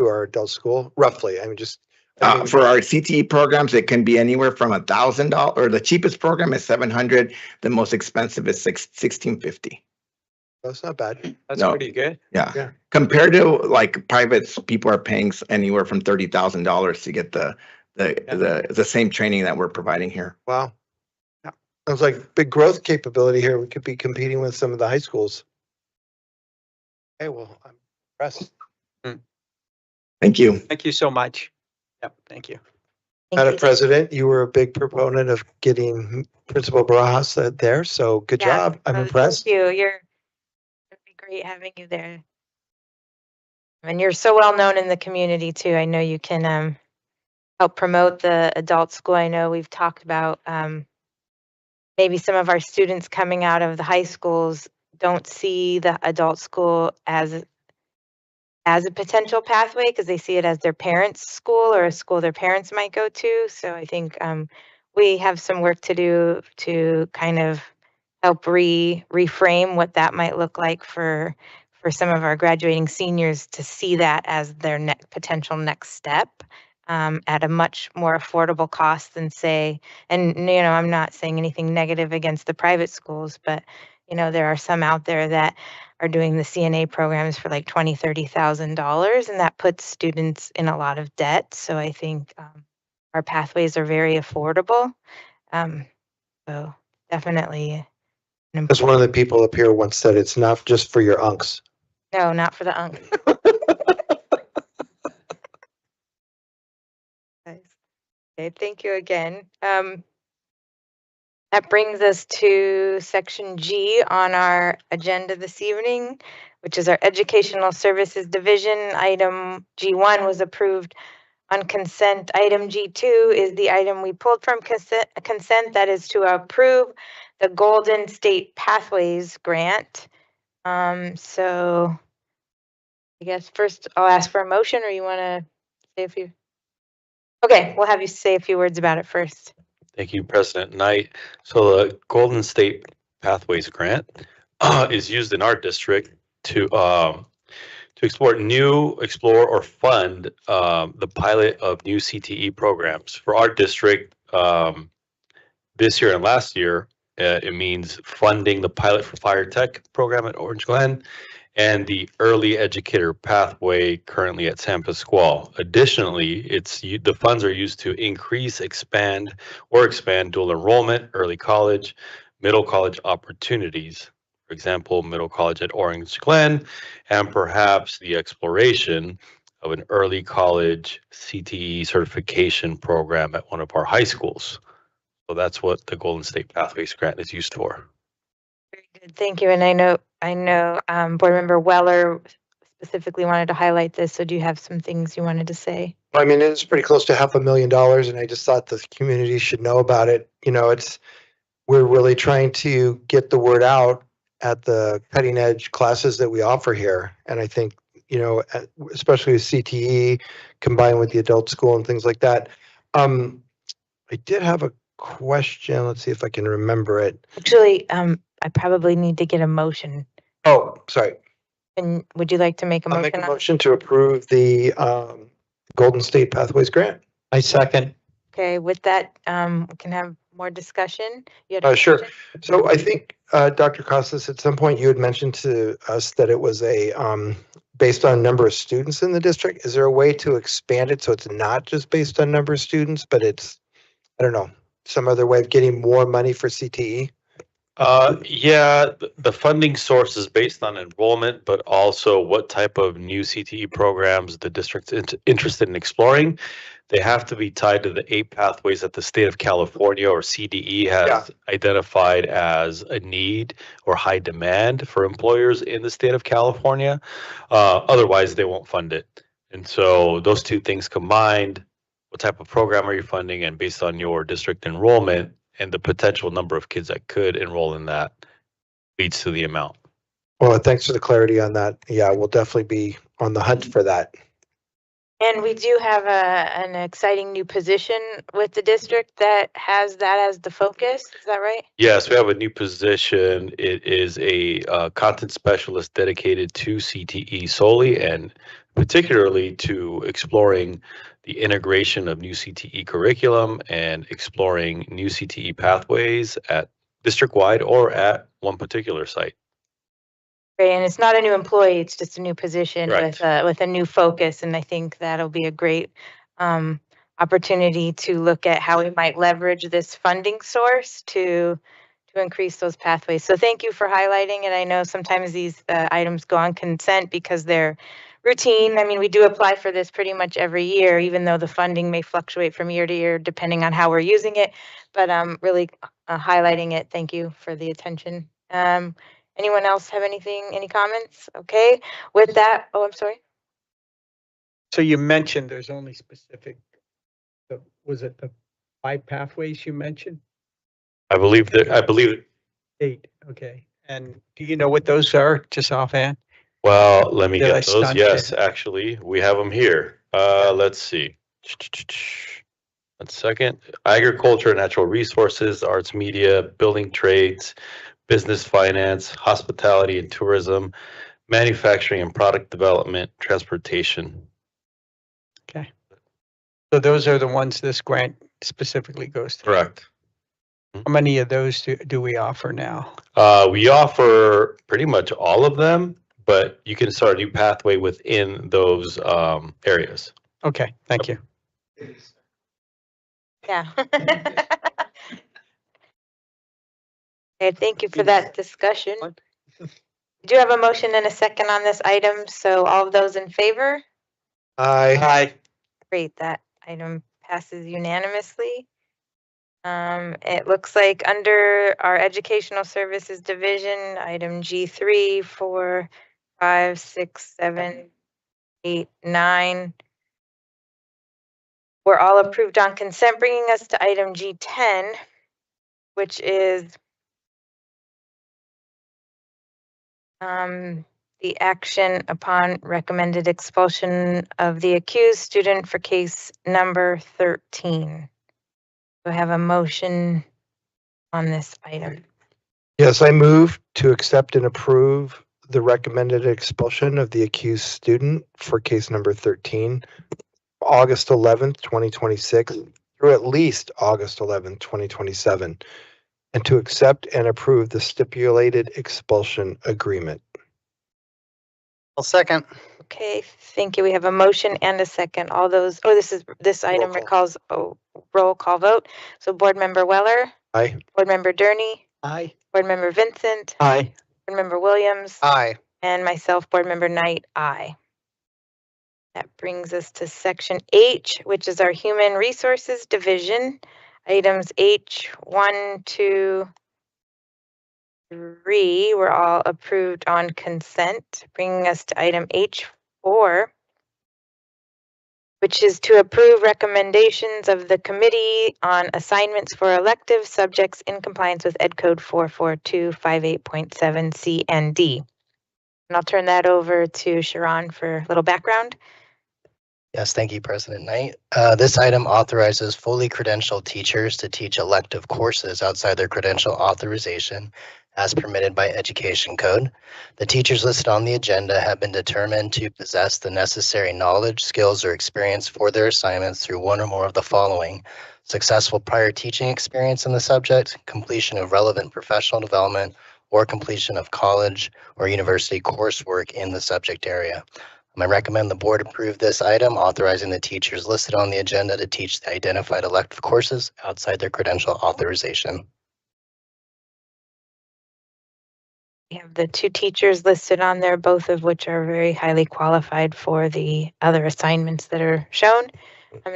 C: our adult school? Roughly,
G: For our CTE programs, it can be anywhere from $1,000, or the cheapest program is $700. The most expensive is $1,650.
C: That's not bad.
E: That's pretty good.
G: Yeah. Compared to like privates, people are paying anywhere from $30,000 to get the same training that we're providing here.
C: Wow. Yeah. Sounds like big growth capability here. We could be competing with some of the high schools. Okay, well, I'm impressed.
G: Thank you.
E: Thank you so much. Yep, thank you.
C: Madam President, you were a big proponent of getting Principal Barajas there, so good job. I'm impressed.
B: Thank you. It'd be great having you there. And you're so well known in the community too. I know you can help promote the adult school. I know we've talked about maybe some of our students coming out of the high schools don't see the adult school as a potential pathway because they see it as their parents' school or a school their parents might go to. So I think we have some work to do to kind of help reframe what that might look like for some of our graduating seniors to see that as their potential next step at a much more affordable cost than I'm not saying anything negative against the private schools, but there are some out there that are doing the CNA programs for like $20,000, $30,000, and that puts students in a lot of debt. So I think our pathways are very affordable. So definitely.
C: As one of the people up here once said, it's not just for your unks.
B: No, not for the unks. Okay, thank you again. That brings us to section G on our agenda this evening, which is our Educational Services Division. Item G1 was approved on consent. Item G2 is the item we pulled from consent, that is to approve the Golden State Pathways Grant. So I guess first I'll ask for a motion, or you want to say a few? Okay, we'll have you say a few words about it first.
L: Thank you, President Knight. So the Golden State Pathways Grant is used in our district to explore or fund the pilot of new CTE programs for our district. This year and last year, It means funding the Pilot for Fire Tech program at Orange Glen and the Early Educator Pathway currently at San Pasquale. Additionally, the funds are used to expand dual enrollment, early college, middle college opportunities. For example, middle college at Orange Glen, and perhaps the exploration of an early college CTE certification program at one of our high schools. So that's what the Golden State Pathways Grant is used for.
B: Very good, thank you. And I know Board Member Weller specifically wanted to highlight this. So do you have some things you wanted to say?
C: I mean, it's pretty close to $500,000, and I just thought the community should know about it. You know, we're really trying to get the word out at the cutting edge classes that we offer here. And I think, you know, especially with CTE combined with the adult school and things like that. I did have a question. Let's see if I can remember it.
B: Actually, I probably need to get a motion.
C: Oh, sorry.
B: And would you like to make a
C: I'll
B: motion?
C: make a
B: on-
C: motion to approve the Golden State Pathways Grant.
A: I second.
B: Okay, with that, we can have more discussion. You had a
C: Sure.
B: question?
C: So I think, Dr. Costas, at some point you had mentioned to us that it was based on number of students in the district. Is there a way to expand it so it's not just based on number of students, but it's, I don't know, some other way of getting more money for CTE?
L: Yeah, the funding source is based on enrollment, but also what type of new CTE programs the district's interested in exploring. They have to be tied to the 8 pathways that the state of California or CDE has identified as a need or high demand for employers in the state of California. Otherwise, they won't fund it. And so those two things combined, what type of program are you funding, and based on your district enrollment and the potential number of kids that could enroll in that leads to the amount.
C: Well, thanks for the clarity on that. Yeah, we'll definitely be on the hunt for that.
B: And we do have an exciting new position with the district that has that as the focus. Is that right?
L: Yes, we have a new position. It is a content specialist dedicated to CTE solely, and particularly to exploring the integration of new CTE curriculum and exploring new CTE pathways at district-wide or at one particular site.
B: Great, and it's not a new employee, it's just a new position
L: Correct.
B: with a new focus, and I think that'll be a great opportunity to look at how we might leverage this funding source to increase those pathways. So thank you for highlighting it. I know sometimes these items go on consent because they're routine. I mean, we do apply for this pretty much every year, even though the funding may fluctuate from year to year depending on how we're using it. But really highlighting it. Thank you for the attention. Anyone else have any comments? Okay, with that, oh, I'm sorry.
A: So you mentioned there's only specific, was it the 5 pathways you mentioned?
L: I believe
A: 8, okay. And do you know what those are, just offhand?
L: Well, let me
A: Did I
L: get those.
A: stunt
L: Yes,
A: you?
L: actually, we have them here. Let's see. 1 second. Agriculture, natural resources, arts, media, building trades, business finance, hospitality and tourism, manufacturing and product development, transportation.
A: Okay. So those are the ones this grant specifically goes to.
L: Correct.
A: How many of those do we offer now?
L: We offer pretty much all of them, but you can start a new pathway within those areas.
A: Okay, thank you.
B: Yeah. Okay, thank you for that discussion. We do have a motion and a second on this item, so all of those in favor?
C: Aye.
B: Great, that item passes unanimously. It looks like under our Educational Services Division, item G3, 4, 5, 6, 7, 8, 9. We're all approved on consent, bringing us to item G10, which is the action upon recommended expulsion of the accused student for case number 13. Do I have a motion on this item?
C: Yes, I move to accept and approve the recommended expulsion of the accused student for case number 13, August 11th, 2026, through at least August 11th, 2027. and to accept and approve the stipulated expulsion agreement.
A: I'll second.
B: Okay, thank you. We have a motion and a second. All those, this item
C: call.
B: recalls a roll call vote. So Board Member Weller,
C: Aye.
B: Board Member Durney,
A: Aye.
B: Board Member Vincent,
A: Aye.
B: Board Member Williams,
A: Aye.
B: and myself, Board Member Knight, aye. That brings us to section H, which is our Human Resources Division. Items H, 1, 2, 3 were all approved on consent, bringing us to item H4, which is to approve recommendations of the committee on assignments for elective subjects in compliance with Ed Code 44258.7 C and D. And I'll turn that over to Sharon for a little background.
M: Yes, thank you, President Knight. This item authorizes fully credentialed teachers to teach elective courses outside their credential authorization as permitted by Education Code. The teachers listed on the agenda have been determined to possess the necessary knowledge, skills, or experience for their assignments through one or more of the following: successful prior teaching experience in the subject, completion of relevant professional development, or completion of college or university coursework in the subject area. I recommend the board approve this item, authorizing the teachers listed on the agenda to teach the identified elective courses outside their credential authorization.
B: We have the two teachers listed on there, both of which are very highly qualified for the other assignments that are shown.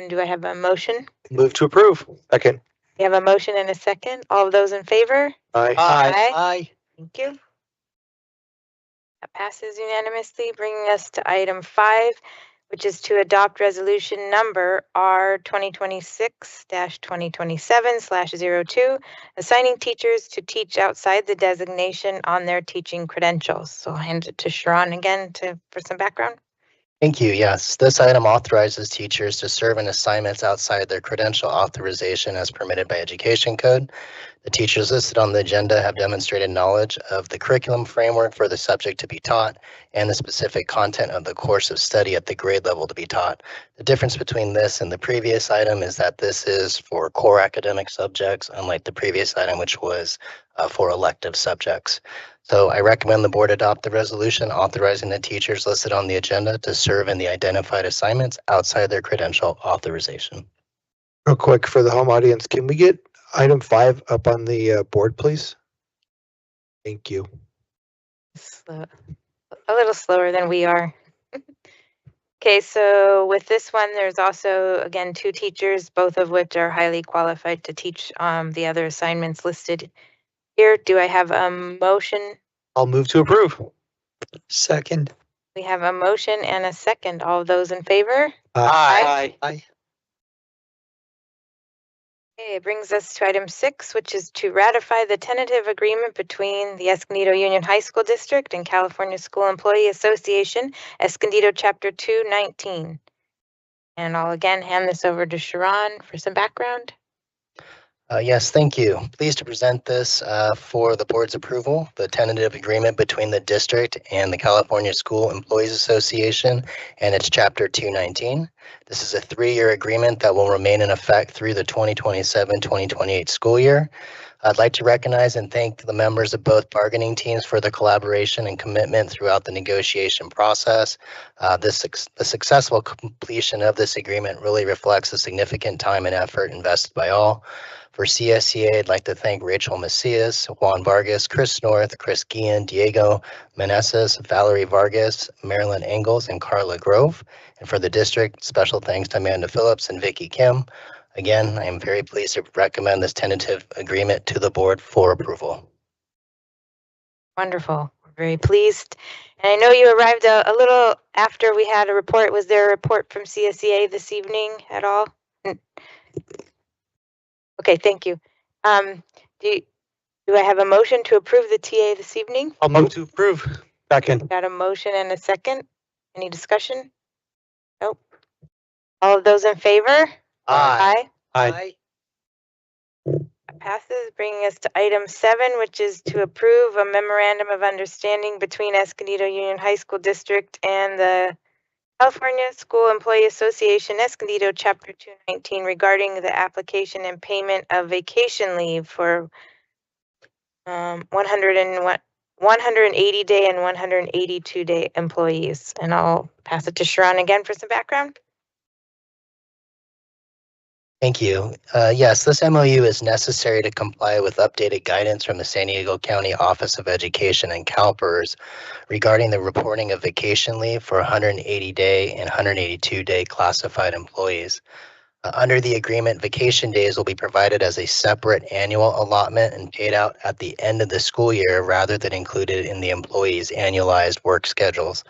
B: Do I have a motion?
C: Move to approve. Second.
B: We have a motion and a second. All of those in favor?
C: Aye.
B: Aye. Thank you. That passes unanimously, bringing us to item 5, which is to adopt resolution number R 2026-2027/02, assigning teachers to teach outside the designation on their teaching credentials. So I'll hand it to Sharon again for some background.
M: Thank you. Yes, this item authorizes teachers to serve in assignments outside their credential authorization as permitted by Education Code. The teachers listed on the agenda have demonstrated knowledge of the curriculum framework for the subject to be taught and the specific content of the course of study at the grade level to be taught. The difference between this and the previous item is that this is for core academic subjects, unlike the previous item, which was for elective subjects. So I recommend the board adopt the resolution authorizing the teachers listed on the agenda to serve in the identified assignments outside their credential authorization.
C: Real quick for the home audience, can we get item 5 up on the board, please? Thank you.
B: A little slower than we are. Okay, so with this one, there's also, again, two teachers, both of which are highly qualified to teach the other assignments listed here. Do I have a motion?
C: I'll move to approve. Second.
B: We have a motion and a second. All of those in favor?
A: Aye.
B: Okay, it brings us to item 6, which is to ratify the tentative agreement between the Escondido Union High School District and California School Employee Association, Escondido Chapter 219. And I'll again hand this over to Sharon for some background.
M: Yes, thank you. Pleased to present this for the board's approval, the tentative agreement between the district and the California School Employees Association and its Chapter 219. This is a 3-year agreement that will remain in effect through the 2027-2028 school year. I'd like to recognize and thank the members of both bargaining teams for their collaboration and commitment throughout the negotiation process. The successful completion of this agreement really reflects the significant time and effort invested by all. For CSEA, I'd like to thank Rachel Macias, Juan Vargas, Chris North, Chris Guillen, Diego Meneses, Valerie Vargas, Marilyn Engels, and Carla Grove. And for the district, special thanks to Amanda Phillips and Vicky Kim. Again, I am very pleased to recommend this tentative agreement to the board for approval.
B: Wonderful. We're very pleased. And I know you arrived a little after we had a report. Was there a report from CSEA this evening at all? Okay, thank you. Do I have a motion to approve the TA this evening?
C: I'll move to approve. Second.
B: Got a motion and a second. Any discussion? Nope. All of those in favor? Aye. Passes, bringing us to item 7, which is to approve a memorandum of understanding between Escondido Union High School District and the California School Employee Association, Escondido Chapter 219, regarding the application and payment of vacation leave for 180 day and 182 day employees. And I'll pass it to Sharon again for some background.
M: Thank you. Yes, this MOU is necessary to comply with updated guidance from the San Diego County Office of Education and CalPERS regarding the reporting of vacation leave for 180-day and 182-day classified employees. Under the agreement, vacation days will be provided as a separate annual allotment and paid out at the end of the school year rather than included in the employees' annualized work schedules.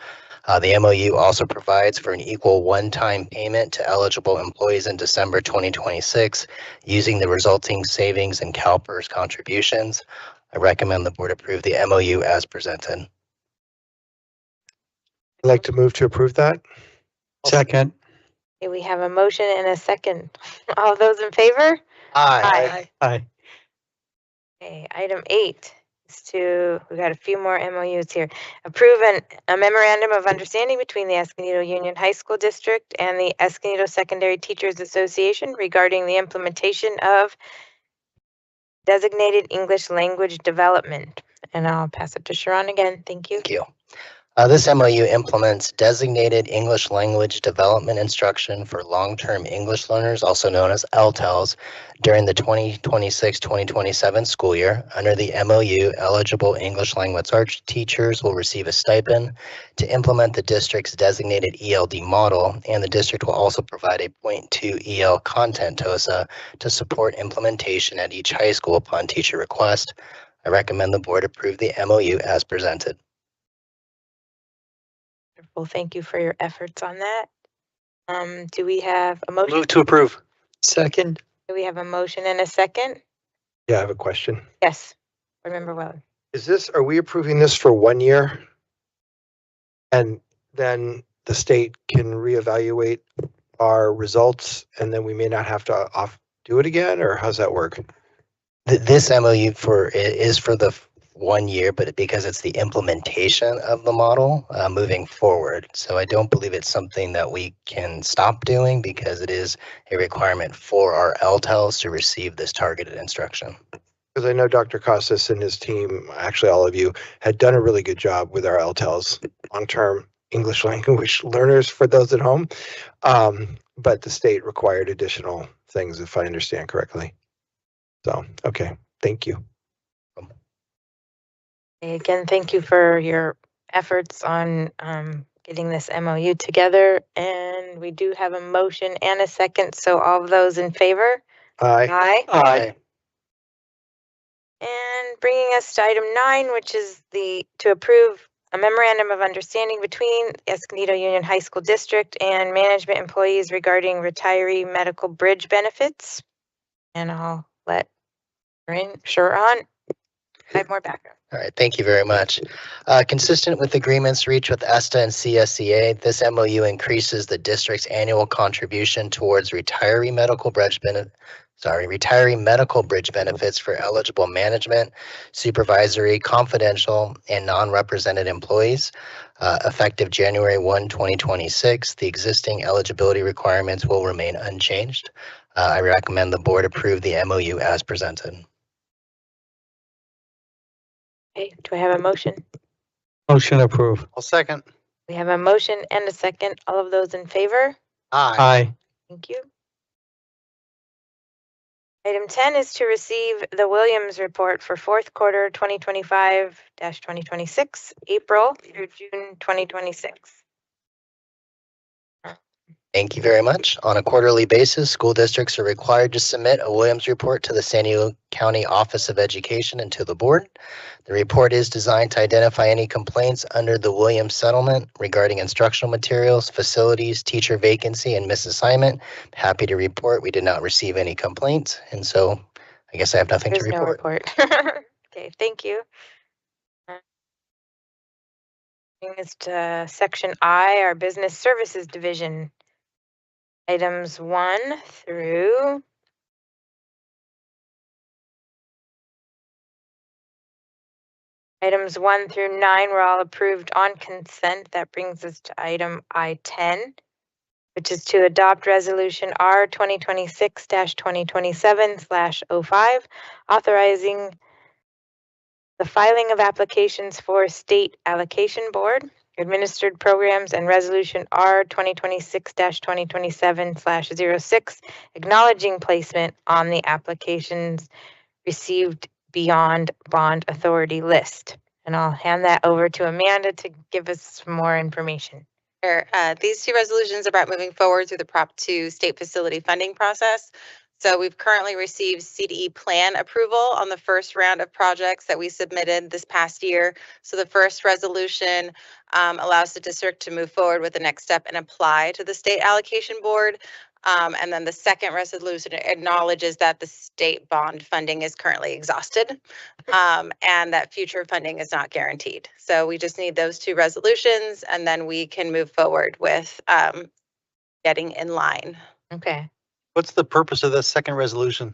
M: The MOU also provides for an equal one-time payment to eligible employees in December 2026 using the resulting savings and CalPERS contributions. I recommend the board approve the MOU as presented.
C: I'd like to move to approve that.
E: Second.
B: Okay, we have a motion and a second. All those in favor? Aye.
E: Aye.
B: Okay, item 8 is we got a few more MOUs here. Approve a memorandum of understanding between the Escondido Union High School District and the Escondido Secondary Teachers Association regarding the implementation of designated English language development. And I'll pass it to Sharon again. Thank you.
M: Thank you. This MOU implements designated English language development instruction for long-term English learners, also known as LTELs, during the 2026-2027 school year. Under the MOU, eligible English language arts teachers will receive a stipend to implement the district's designated ELD model, and the district will also provide a 0.2 EL content TOSA to support implementation at each high school upon teacher request. I recommend the board approve the MOU as presented.
B: Wonderful. Thank you for your efforts on that. Do we have a motion?
F: Move to approve.
E: Second.
B: Do we have a motion and a second?
C: Yeah, I have a question.
B: Yes. Remember well.
C: Are we approving this for 1 year? And then the state can reevaluate our results and then we may not have to do it again, or how's that work?
M: This MOU is for the 1 year, but because it's the implementation of the model moving forward. So I don't believe it's something that we can stop doing because it is a requirement for our LTELs to receive this targeted instruction.
C: Because I know Dr. Costas and his team, actually all of you, had done a really good job with our LTELs, long-term English language learners for those at home. But the state required additional things, if I understand correctly. So, okay, thank you.
B: Again, thank you for your efforts on getting this MOU together. And we do have a motion and a second. So all of those in favor?
C: Aye.
B: Aye.
E: Aye.
B: And bringing us to item 9, which is to approve a memorandum of understanding between Escondido Union High School District and management employees regarding retiree medical bridge benefits. And I'll let Sharon have more background.
M: All right, thank you very much. Consistent with agreements reached with ESTA and CSEA, this MOU increases the district's annual contribution towards retiree medical bridge benefits for eligible management, supervisory, confidential, and non-represented employees. Effective January 1, 2026, the existing eligibility requirements will remain unchanged. I recommend the board approve the MOU as presented.
B: Okay, do I have a motion?
E: Motion approved.
C: I'll second.
B: We have a motion and a second. All of those in favor?
C: Aye.
E: Aye.
B: Thank you. Item 10 is to receive the Williams report for fourth quarter 2025-2026, April through June 2026.
M: Thank you very much. On a quarterly basis, school districts are required to submit a Williams report to the San Diego County Office of Education and to the board. The report is designed to identify any complaints under the Williams settlement regarding instructional materials, facilities, teacher vacancy, and misassignment. Happy to report we did not receive any complaints, and so I guess I have nothing to report.
B: No report. Okay, thank you. Bring us to section I, our business services division. Items 1 through Items 1 through 9 were all approved on consent. That brings us to item I-10, which is to adopt resolution R 2026-2027/05, authorizing the filing of applications for State Allocation Board, administered programs, and Resolution R 2026-2027/06, acknowledging placement on the applications received beyond bond authority list. And I'll hand that over to Amanda to give us some more information.
N: Sure. These two resolutions are about moving forward through the Prop 2 state facility funding process. So we've currently received CDE plan approval on the first round of projects that we submitted this past year. So the first resolution allows the district to move forward with the next step and apply to the state allocation board. And then the second resolution acknowledges that the state bond funding is currently exhausted and that future funding is not guaranteed. So we just need those two resolutions and then we can move forward with getting in line.
B: Okay.
O: What's the purpose of this second resolution?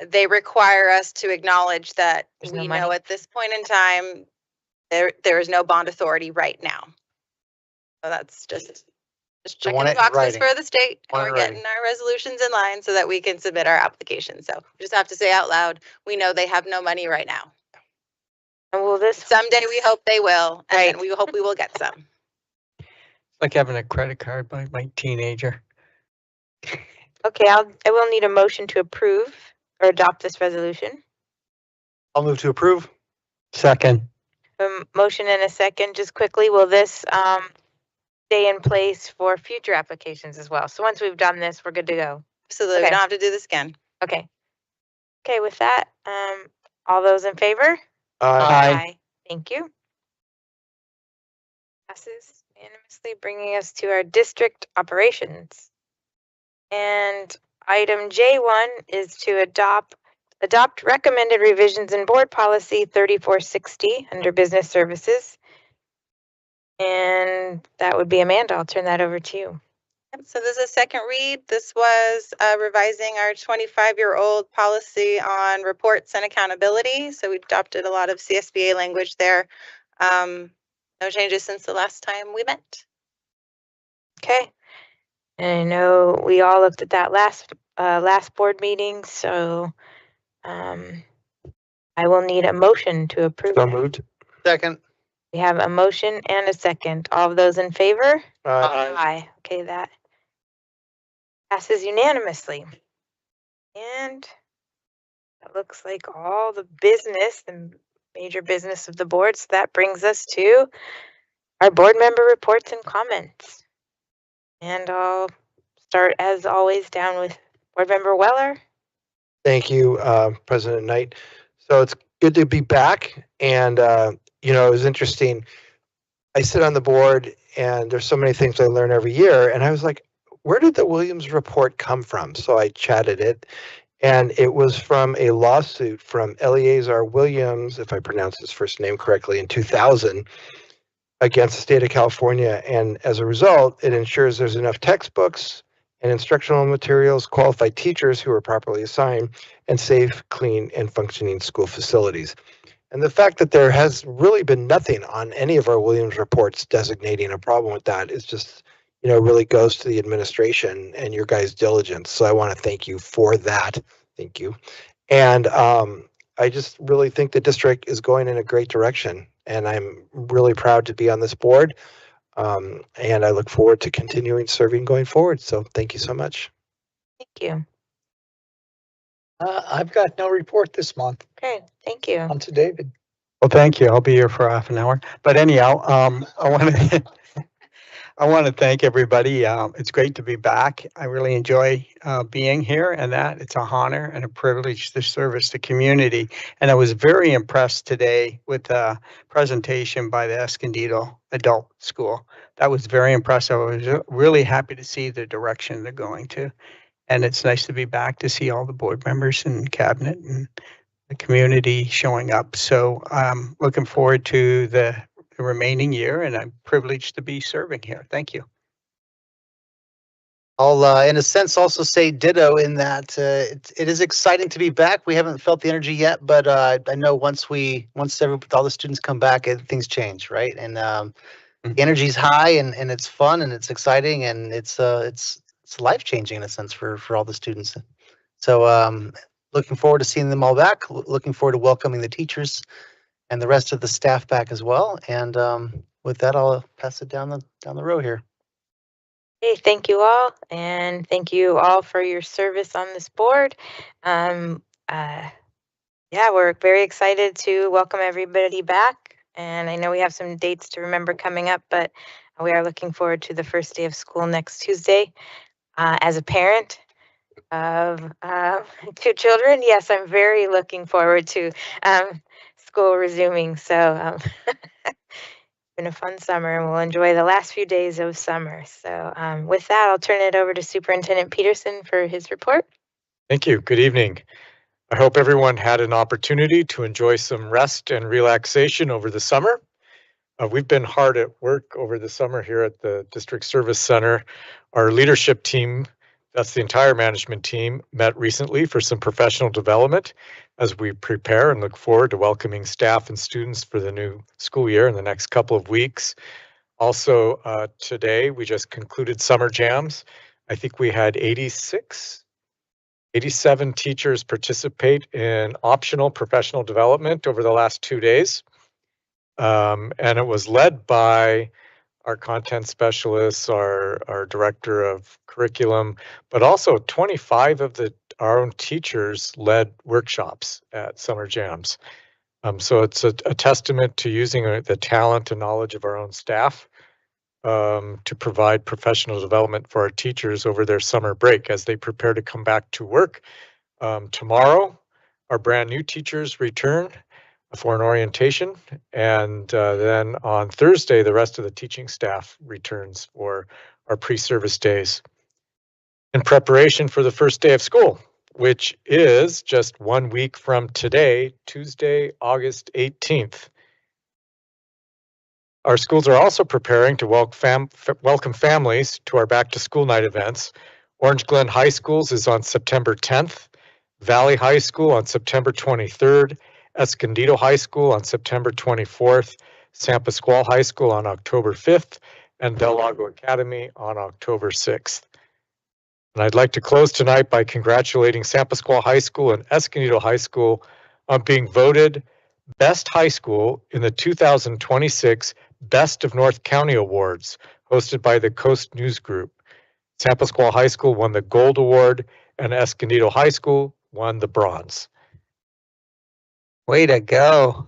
N: They require us to acknowledge that
B: There's
N: we
B: no
N: know
B: money.
N: at this point in time, there is no bond authority right now. So that's just
O: So
N: checking
O: want
N: the
O: it in
N: boxes
O: writing.
N: for the state and
O: Want it
N: we're
O: in
N: getting our resolutions in line so that we can submit our application. So we just have to say out loud, we know they have no money right now.
B: And will this,
N: Someday we hope they will, and
B: Right.
N: then we hope we will get some.
A: Like having a credit card by my teenager.
B: okay, I will need a motion to approve or adopt this resolution.
O: I'll move to approve.
A: Second.
B: Motion and a second. Just quickly, will this stay in place for future applications as well? So once we've done this, we're good to go.
N: So that we
B: Okay.
N: don't have to do this again.
B: Okay. Okay, with that, all those in favor?
A: Aye.
B: Thank you. Passes unanimously, bringing us to our district operations. And item J1 is to adopt recommended revisions in board policy 3460 under business services. And that would be Amanda. I'll turn that over to you.
N: Yep, so this is a second read. This was revising our 25-year-old policy on reports and accountability. So we adopted a lot of CSBA language there. No changes since the last time we met.
B: Okay. And I know we all looked at that last board meeting, so I will need a motion to approve.
C: So
B: that.
C: moved.
O: Second.
B: We have a motion and a second. All of those in favor?
C: Aye.
B: Aye. Okay, that passes unanimously. And it looks like all the business, the major business of the board. So that brings us to our board member reports and comments. And I'll start as always down with board member Weller.
C: Thank you, President Knight. So it's good to be back. And, it was interesting. I sit on the board and there's so many things I learn every year. And I was like, where did the Williams report come from? So I chatted it. And it was from a lawsuit from Eleazar Williams, if I pronounce his first name correctly, in 2000 against the state of California. And as a result, it ensures there's enough textbooks and instructional materials, qualified teachers who are properly assigned, and safe, clean, and functioning school facilities. And the fact that there has really been nothing on any of our Williams reports designating a problem with that is just, really goes to the administration and your guys' diligence. So I want to thank you for that. Thank you. And I just really think the district is going in a great direction. And I'm really proud to be on this board. And I look forward to continuing serving going forward. So thank you so much.
B: Thank you.
A: I've got no report this month.
B: Okay, thank you.
A: On to David. Well, thank you. I'll be here for half an hour. But anyhow, I want to thank everybody. It's great to be back. I really enjoy being here, and that it's an honor and a privilege to service the community. And I was very impressed today with the presentation by the Escondido Adult School. That was very impressive. I was really happy to see the direction they're going to. And it's nice to be back to see all the board members and cabinet and the community showing up. So I'm looking forward to the remaining year, and I'm privileged to be serving here. Thank you.
O: I'll, in a sense, also say ditto in that it is exciting to be back. We haven't felt the energy yet, but I know once all the students come back, things change, right? And the energy's high, and it's fun, and it's exciting, and it's life changing in a sense for all the students. So looking forward to seeing them all back. Looking forward to welcoming the teachers and the rest of the staff back as well. And with that, I'll pass it down the row here.
B: Hey, thank you all, and thank you all for your service on this board. Yeah, we're very excited to welcome everybody back, and I know we have some dates to remember coming up, but we are looking forward to the first day of school next Tuesday. As a parent of 2 children, yes, I'm very looking forward to school resuming. So been a fun summer, and we'll enjoy the last few days of summer. So with that, I'll turn it over to Superintendent Peterson for his report.
F: Thank you. Good evening. I hope everyone had an opportunity to enjoy some rest and relaxation over the summer. We've been hard at work over the summer here at the District Service Center. Our leadership team, that's the entire management team, met recently for some professional development as we prepare and look forward to welcoming staff and students for the new school year in the next couple of weeks. Also, today we just concluded summer jams. I think we had 87 teachers participate in optional professional development over the last 2 days. And it was led by our content specialists, our director of curriculum, but also 25 of our own teachers led workshops at summer jams. So it's a testament to using the talent and knowledge of our own staff to provide professional development for our teachers over their summer break as they prepare to come back to work. Tomorrow, our brand new teachers return for an orientation, and then on Thursday, the rest of the teaching staff returns for our pre-service days. In preparation for the first day of school, which is just 1 week from today, Tuesday, August 18th. Our schools are also preparing to welcome families to our back to school night events. Orange Glen High Schools is on September 10th, Valley High School on September 23rd, Escondido High School on September 24th, San Pasqual High School on October 5th, and Del Lago Academy on October 6th. And I'd like to close tonight by congratulating San Pasqual High School and Escondido High School on being voted Best High School in the 2026 Best of North County Awards, hosted by the Coast News Group. San Pasqual High School won the Gold Award, and Escondido High School won the Bronze.
A: Way to go.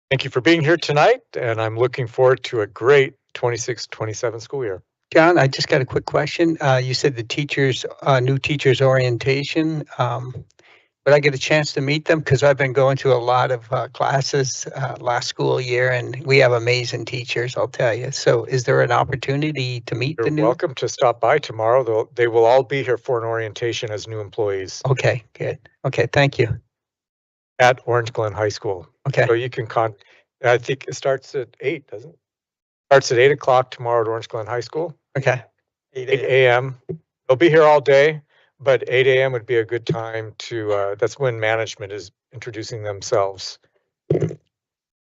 F: Thank you for being here tonight, and I'm looking forward to a great 26-27 school year.
A: John, I just got a quick question. You said the teachers, new teachers orientation. Would I get a chance to meet them? Because I've been going to a lot of classes last school year, and we have amazing teachers, I'll tell you. So is there an opportunity to meet
F: You're
A: the new?
F: welcome to stop by tomorrow. They will all be here for an orientation as new employees
A: Okay, good. Okay, thank you.
F: at Orange Glen High School.
A: Okay,
F: So you can I think it starts at 8, doesn't it? Starts at 8 o'clock tomorrow at Orange Glen High School,
A: okay.
F: 8 a.m. They'll be here all day, but 8 a.m. would be a good time to, that's when management is introducing themselves.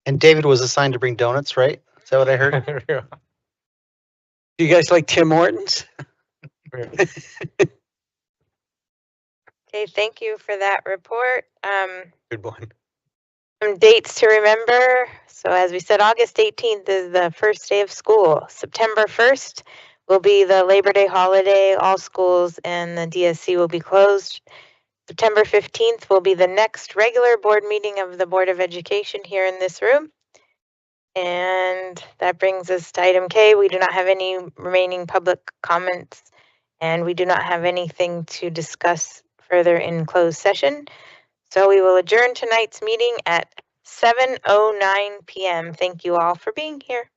O: And David was assigned to bring donuts, right? Is that what I heard?
A: Do you guys like Tim Hortons?
B: Okay, thank you for that report.
A: Good one.
B: Some dates to remember. So as we said, August 18th is the first day of school. September 1st will be the Labor Day holiday. All schools and the DSC will be closed. September 15th will be the next regular board meeting of the Board of Education here in this room. And that brings us to item K. We do not have any remaining public comments, and we do not have anything to discuss further in closed session. So we will adjourn tonight's meeting at 7:09 p.m. Thank you all for being here.